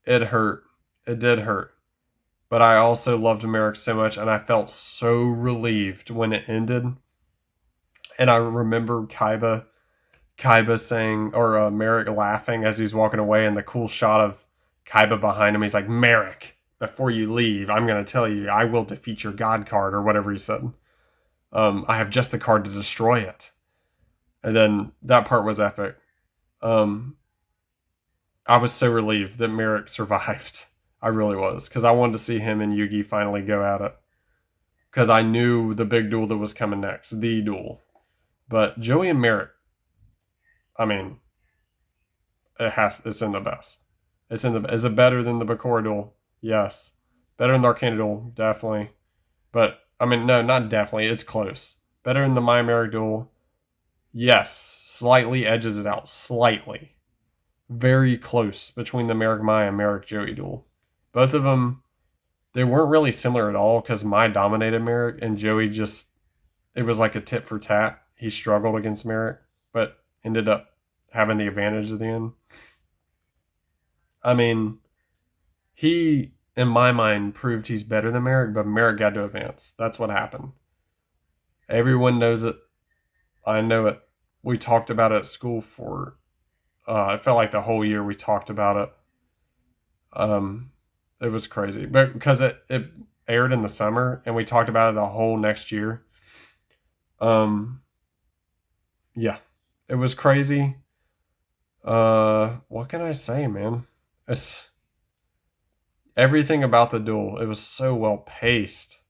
It hurt. It did hurt. But I also loved Merrick so much, and I felt so relieved when it ended. And I remember Kaiba saying, or Merrick laughing as he's walking away, and the cool shot of Kaiba behind him. He's like, Merrick, before you leave, I'm going to tell you, I will defeat your God card, or whatever he said. I have just the card to destroy it. And then that part was epic. I was so relieved that Merrick survived. I really was, because I wanted to see him and Yugi finally go at it. Because I knew the big duel that was coming next, the duel. But Joey and Merrick, I mean, it's in the best. Is it better than the Bakura duel? Yes. Better than the Arcana duel? Definitely. But, I mean, no, not definitely. It's close. Better than the Maya Merrick duel? Yes. Slightly edges it out. Slightly. Very close between the Merrick Maya and Merrick Joey duel. Both of them, they weren't really similar at all because Maya dominated Merrick and Joey just, it was like a tit for tat. He struggled against Merrick, but ended up having the advantage at the end. I mean, he, in my mind, proved he's better than Merrick, but Merrick got to advance. That's what happened. Everyone knows it. I know it. We talked about it at school for, it felt like the whole year we talked about it. It was crazy. But because it aired in the summer and we talked about it the whole next year. Yeah. It was crazy. What can I say, man? It's everything about the duel. It was so well paced.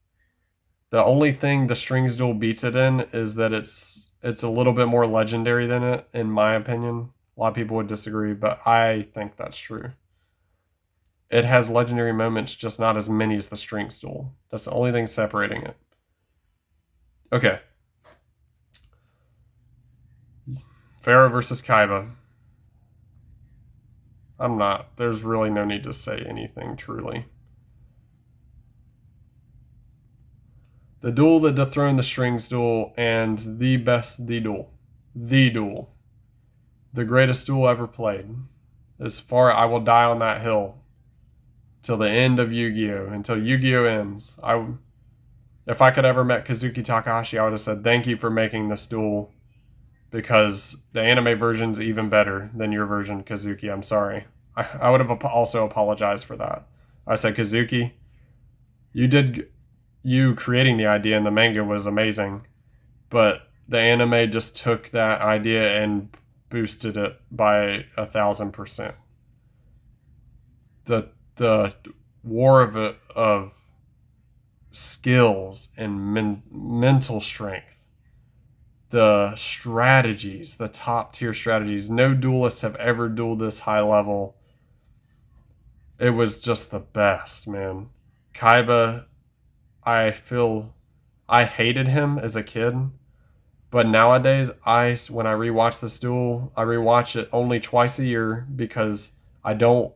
The only thing the strings duel beats it in is that it's a little bit more legendary than it, in my opinion. A lot of people would disagree, but I think that's true. It has legendary moments, just not as many as the strings duel. That's the only thing separating it. Okay. Pharaoh versus Kaiba. There's really no need to say anything, truly. The duel that dethroned the strings duel and the duel. The duel. The greatest duel ever played. As far I will die on that hill till the end of Yu-Gi-Oh! Until Yu-Gi-Oh! Ends. If I could ever met Kazuki Takahashi, I would have said thank you for making this duel because the anime version's even better than your version, Kazuki. I'm sorry. I would have also apologized for that. I said, Kazuki, you creating the idea in the manga was amazing, but the anime just took that idea and boosted it by 1,000%. The war of skills and mental strength, the strategies, the top tier strategies. No duelists have ever dueled this high level. It was just the best, man. Kaiba, I hated him as a kid, but nowadays when I rewatch this duel, I rewatch it only twice a year because I don't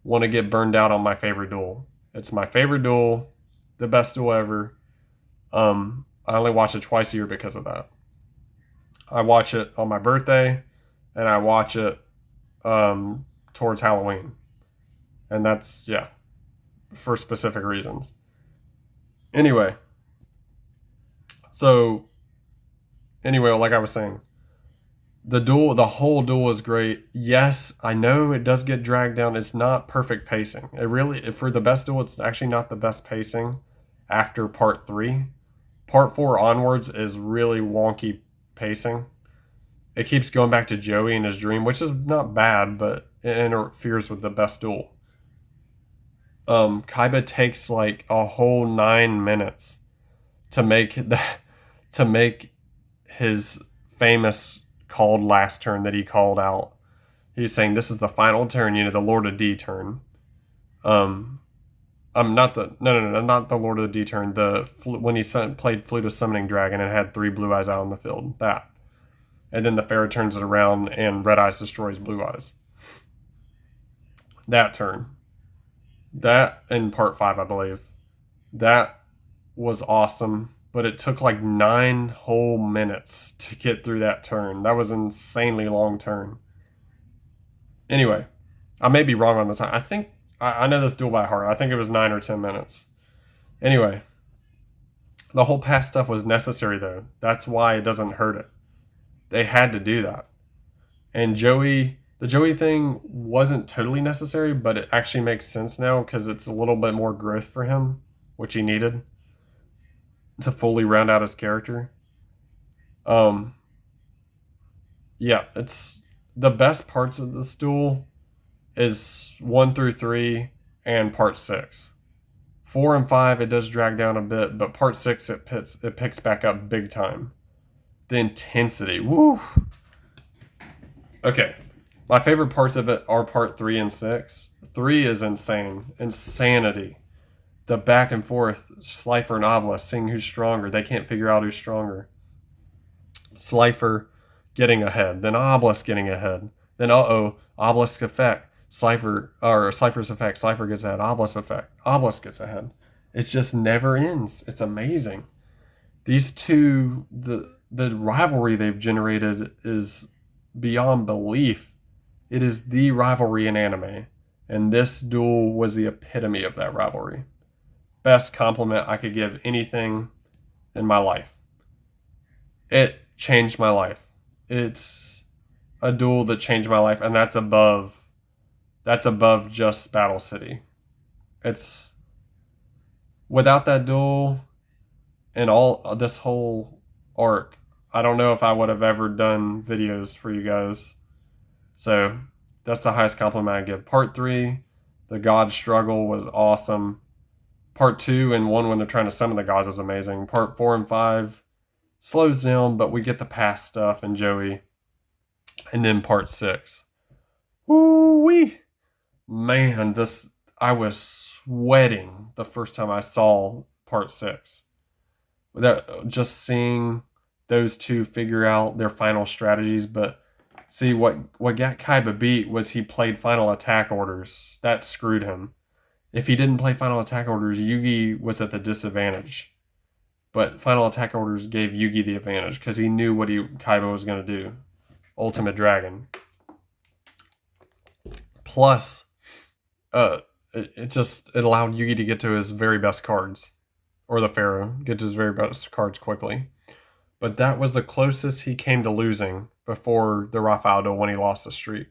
want to get burned out on my favorite duel. It's my favorite duel, the best duel ever. I only watch it twice a year because of that. I watch it on my birthday, and I watch it towards Halloween. And that's, yeah, for specific reasons. Anyway, like I was saying, the whole duel is great. Yes, I know it does get dragged down. It's not perfect pacing. For the best duel, it's actually not the best pacing after part 3. Part 4 onwards is really wonky pacing. It keeps going back to Joey and his dream, which is not bad, but it interferes with the best duel. Kaiba takes like a whole 9 minutes to make his famous called last turn that he called out. He's saying this is the final turn, the Lord of D turn. Not the Lord of the D turn. When he played Flute of Summoning Dragon and had 3 Blue Eyes out on the field. That. And then the Pharaoh turns it around and Red Eyes destroys Blue Eyes. That turn. That in part 5, I believe. That was awesome. but it took like 9 whole minutes to get through that turn. That was an insanely long turn. Anyway, I may be wrong on the time. I think I know this duel by heart. I think it was 9 or 10 minutes. Anyway, the whole pass stuff was necessary though. That's why it doesn't hurt it. They had to do that. And the Joey thing wasn't totally necessary, but it actually makes sense now because it's a little bit more growth for him, which he needed to fully round out his character. Um, yeah, it's the best parts of this duel is 1 through 3 and part 6. 4 and 5 it does drag down a bit, but part 6 it picks back up big time. The intensity, woo. Okay, my favorite parts of it are part 3 and 6. 3 is insanity. The back and forth, Slifer and Obelisk seeing who's stronger. They can't figure out who's stronger. Slifer getting ahead, then Obelisk getting ahead, then Obelisk effect, Slifer's effect, Slifer gets ahead, Obelisk effect, Obelisk gets ahead. It just never ends. It's amazing. These two, the rivalry they've generated is beyond belief. It is the rivalry in anime, and this duel was the epitome of that rivalry. Best compliment I could give anything in my life. It changed my life. It's a duel that changed my life, and that's above just Battle City. It's without that duel and all this whole arc, I don't know if I would have ever done videos for you guys. So that's the highest compliment I give. Part 3, the god struggle was awesome. Part 2 and 1 when they're trying to summon the gods is amazing. Part 4 and 5 slows down, but we get the past stuff and Joey. And then part 6. Woo-wee! Man, I was sweating the first time I saw part 6. Just seeing those two figure out their final strategies, but see what got Kaiba beat was he played final attack orders. That screwed him. If he didn't play final attack orders, Yugi was at the disadvantage. But final attack orders gave Yugi the advantage because he knew what Kaiba was going to do. Ultimate Dragon. Plus, it allowed Yugi to get to his very best cards. Or the Pharaoh, get to his very best cards quickly. But that was the closest he came to losing before the Raphael duel when he lost the streak.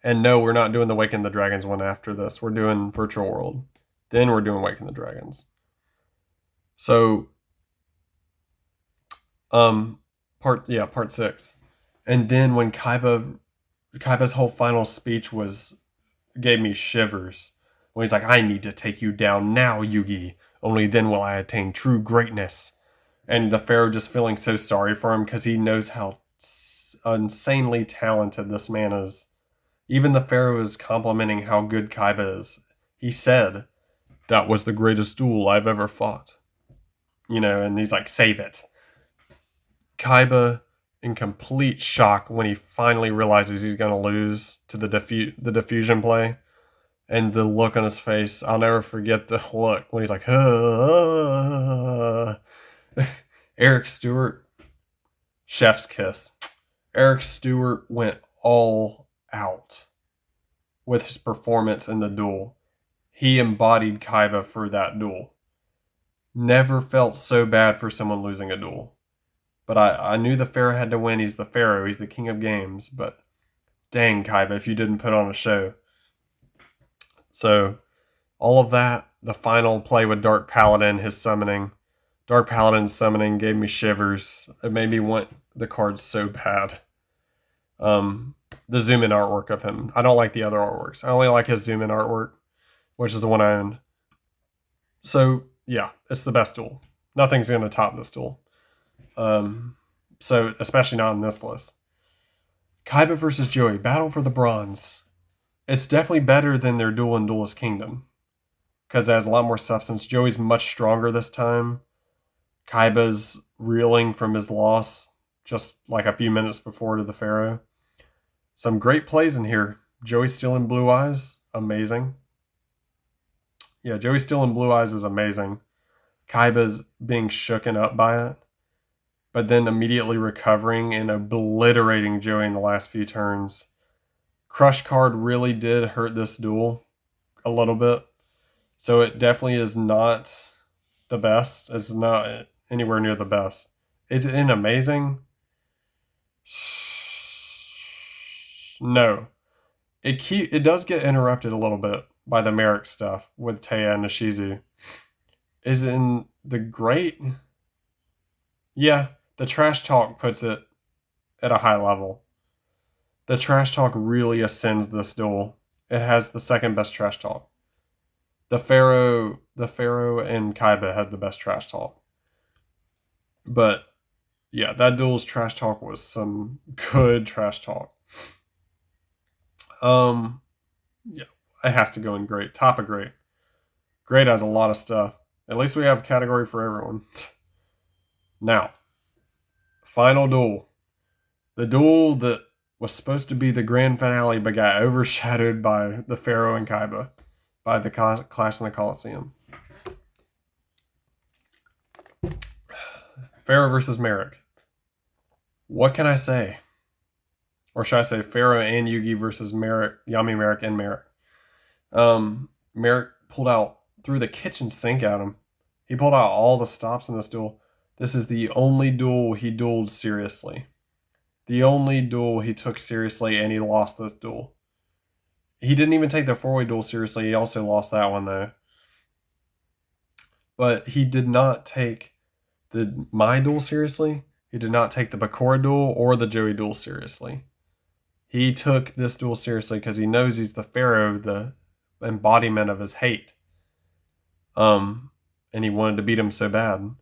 And no, we're not doing the Waken the Dragons one after this. We're doing Virtual World. Then we're doing Waken the Dragons. So, part 6. And then when Kaiba's whole final speech gave me shivers. When he's like, I need to take you down now, Yugi. Only then will I attain true greatness. And the Pharaoh just feeling so sorry for him because he knows how insanely talented this man is. Even the Pharaoh is complimenting how good Kaiba is. He said, that was the greatest duel I've ever fought. And he's like, save it. Kaiba in complete shock when he finally realizes he's going to lose to the diffusion play. And the look on his face, I'll never forget the look when he's like, Eric Stewart, chef's kiss. Eric Stewart went all out with his performance in the duel. He embodied Kaiba for that duel. Never felt so bad for someone losing a duel. But I knew the Pharaoh had to win. He's the Pharaoh. He's the king of games. But dang, Kaiba, if you didn't put on a show. So, all of that, the final play with Dark Paladin, his summoning. Dark Paladin's summoning gave me shivers. It made me want the cards so bad. The zoom-in artwork of him. I don't like the other artworks. I only like his zoom-in artwork, which is the one I own. So, yeah, it's the best duel. Nothing's going to top this duel. So, especially not in this list. Kaiba versus Joey, battle for the bronze. It's definitely better than their duel in Duelist Kingdom. Because it has a lot more substance. Joey's much stronger this time. Kaiba's reeling from his loss just like a few minutes before to the Pharaoh. Some great plays in here. Joey stealing Blue Eyes. Amazing. Yeah, Joey stealing Blue Eyes is amazing. Kaiba's being shooken up by it, but then immediately recovering and obliterating Joey in the last few turns. Crush Card really did hurt this duel a little bit. So it definitely is not the best. It's not anywhere near the best. Is it amazing? No. It does get interrupted a little bit by the Merrick stuff with Taya and Nishizu. Is it in the great? Yeah, the trash talk puts it at a high level. The trash talk really ascends this duel. It has the second best trash talk. The Pharaoh and Kaiba had the best trash talk. But yeah, that duel's trash talk was some good trash talk. Yeah, it has to go in great. Top of great. Great has a lot of stuff. At least we have a category for everyone. Now, final duel. The duel that was supposed to be the grand finale but got overshadowed by the Pharaoh and Kaiba, by the Clash in the Coliseum. Pharaoh versus Merrick. What can I say? Or should I say Pharaoh and Yugi versus Merrick, Yami Merrick and Merrick. Merrick pulled out, threw the kitchen sink at him. He pulled out all the stops in this duel. This is the only duel he dueled seriously. The only duel he took seriously, and he lost this duel. He didn't even take the 4-way duel seriously. He also lost that one, though. But he did not take the My duel seriously. He did not take the Bakura duel or the Joey duel seriously. He took this duel seriously because he knows he's the Pharaoh, the embodiment of his hate. And he wanted to beat him so bad.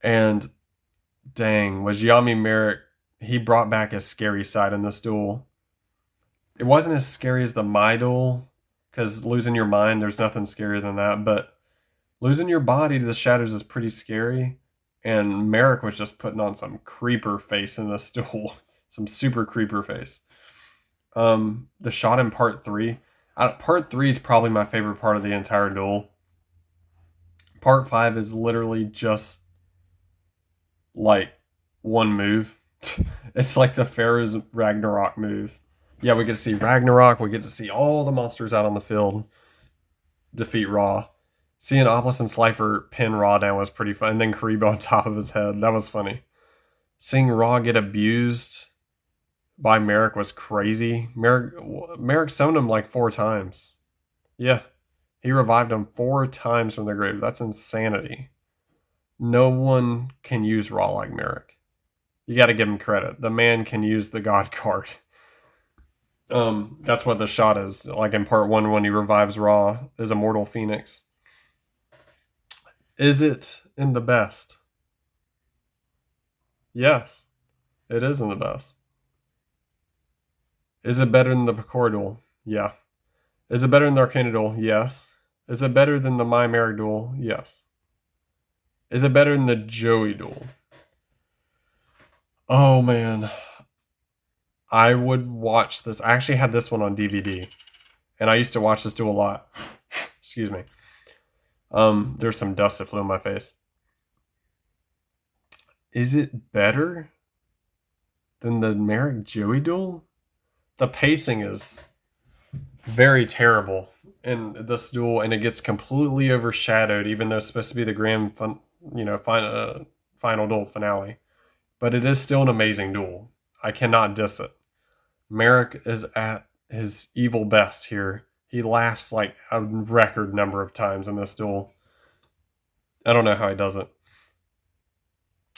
And dang, was Yami Merrick, he brought back his scary side in this duel. It wasn't as scary as the My duel, because losing your mind, there's nothing scarier than that, but losing your body to the shadows is pretty scary, and Merrick was just putting on some creeper face in this duel. Some super creeper face. The shot in part 3. Part 3 is probably my favorite part of the entire duel. Part 5 is literally just like one move. It's like the Pharaoh's Ragnarok move. Yeah, we get to see Ragnarok. We get to see all the monsters out on the field defeat Ra. Seeing Oplis and Slifer pin Ra down was pretty fun. And then Karibo on top of his head. That was funny. Seeing Ra get abused by Merrick was crazy. Merrick summoned him like 4 times. Yeah. He revived him 4 times from the grave. That's insanity. No one can use Ra like Merrick. You got to give him credit. The man can use the God card. That's what the shot is. Like in part 1 when he revives Ra as Immortal Phoenix. Is it in the best? Yes. It is in the best. Is it better than the Bakura duel? Yeah. Is it better than the Arcana duel? Yes. Is it better than the My Merrick duel? Yes. Is it better than the Joey duel? Oh man. I would watch this. I actually had this one on DVD. And I used to watch this duel a lot. Excuse me. There's some dust that flew in my face. Is it better than the Merrick Joey duel? The pacing is very terrible in this duel, and it gets completely overshadowed, even though it's supposed to be the grand final duel finale. But it is still an amazing duel. I cannot diss it. Merrick is at his evil best here. He laughs like a record number of times in this duel. I don't know how he does it.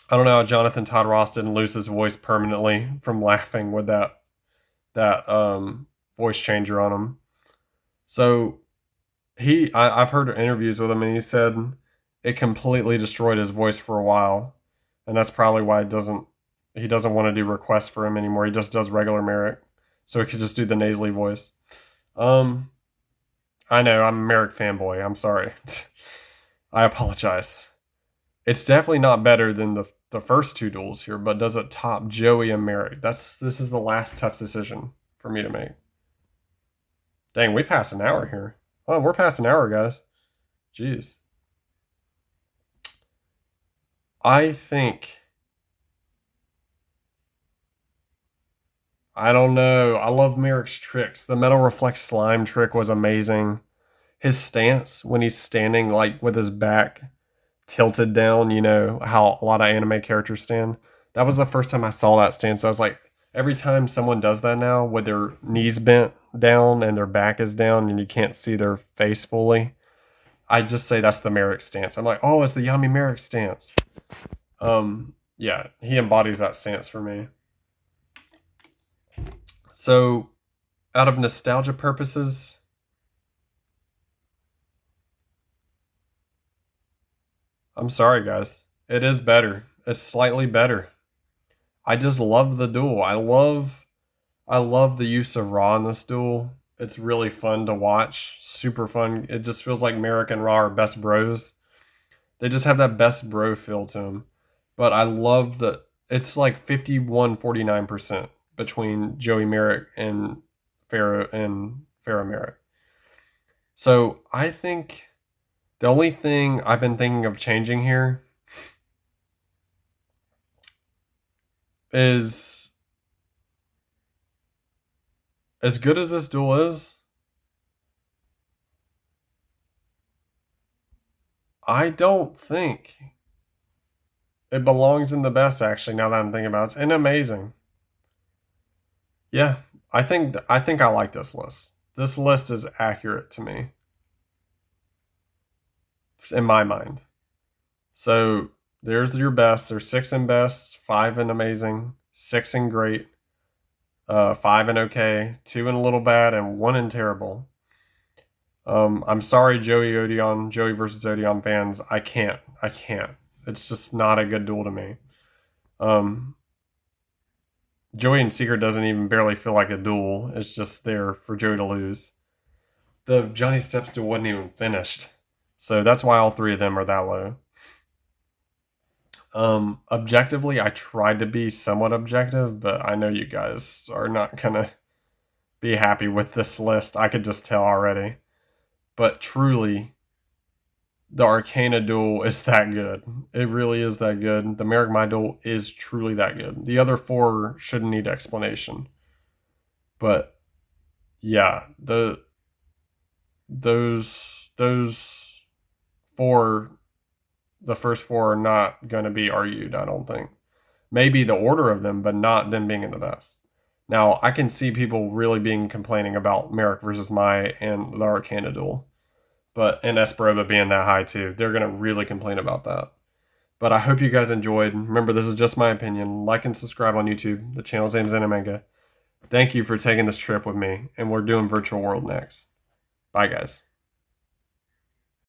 I don't know how Jonathan Todd Ross didn't lose his voice permanently from laughing with that voice changer on him. So I've heard interviews with him, and he said it completely destroyed his voice for a while, and that's probably why he doesn't want to do requests for him anymore. He just does regular Merrick, so he could just do the nasally voice. I know I'm a Merrick fanboy. I'm sorry. I apologize. It's definitely not better than the first 2 duels here, but does it top Joey and Merrick? This is the last tough decision for me to make. Dang, we passed an hour here. Oh, we're past an hour, guys. Jeez. I think, I don't know. I love Merrick's tricks. The metal reflect slime trick was amazing. His stance when he's standing like with his back tilted down, you know, how a lot of anime characters stand. That was the first time I saw that stance. I was like, every time someone does that now with their knees bent down and their back is down and you can't see their face fully, I just say that's the Merrick stance. I'm like, oh, it's the Yami Merrick stance. Yeah, he embodies that stance for me. So, out of nostalgia purposes, I'm sorry, guys. It is better. It's slightly better. I just love the duel. I love the use of Raw in this duel. It's really fun to watch. Super fun. It just feels like Merrick and Raw are best bros. They just have that best bro feel to them. But I love the it's like 51-49% between Joey Merrick and Pharaoh Merrick. So I think the only thing I've been thinking of changing here is as good as this duel is, I don't think it belongs in the best actually now that I'm thinking about it. It's an amazing. Yeah, I think I like this list. This list is accurate to me in my mind. So there's your best. There's six in best, five in amazing, six in great, five in okay, two in a little bad, and one in terrible. I'm sorry, Joey versus Odeon fans. I can't. I can't. It's just not a good duel to me. Um, Joey and Secret doesn't even barely feel like a duel. It's just there for Joey to lose. The Johnny Steps duel wasn't even finished. So that's why all three of them are that low. Objectively, I tried to be somewhat objective, but I know you guys are not gonna be happy with this list. I could just tell already. But truly, the Arcana duel is that good. It really is that good. The Merrick My duel is truly that good. The other four shouldn't need explanation. But yeah, those four, the first four are not going to be argued. I don't think. Maybe the order of them, but not them being in the best. Now I can see people really being complaining about Merrick versus Mai and the Arcana duel, but and Esperoba being that high too. They're going to really complain about that. But I hope you guys enjoyed. Remember, this is just my opinion. Like and subscribe on YouTube. The channel's name is Animanga. Thank you for taking this trip with me, and we're doing Virtual World next. Bye, guys.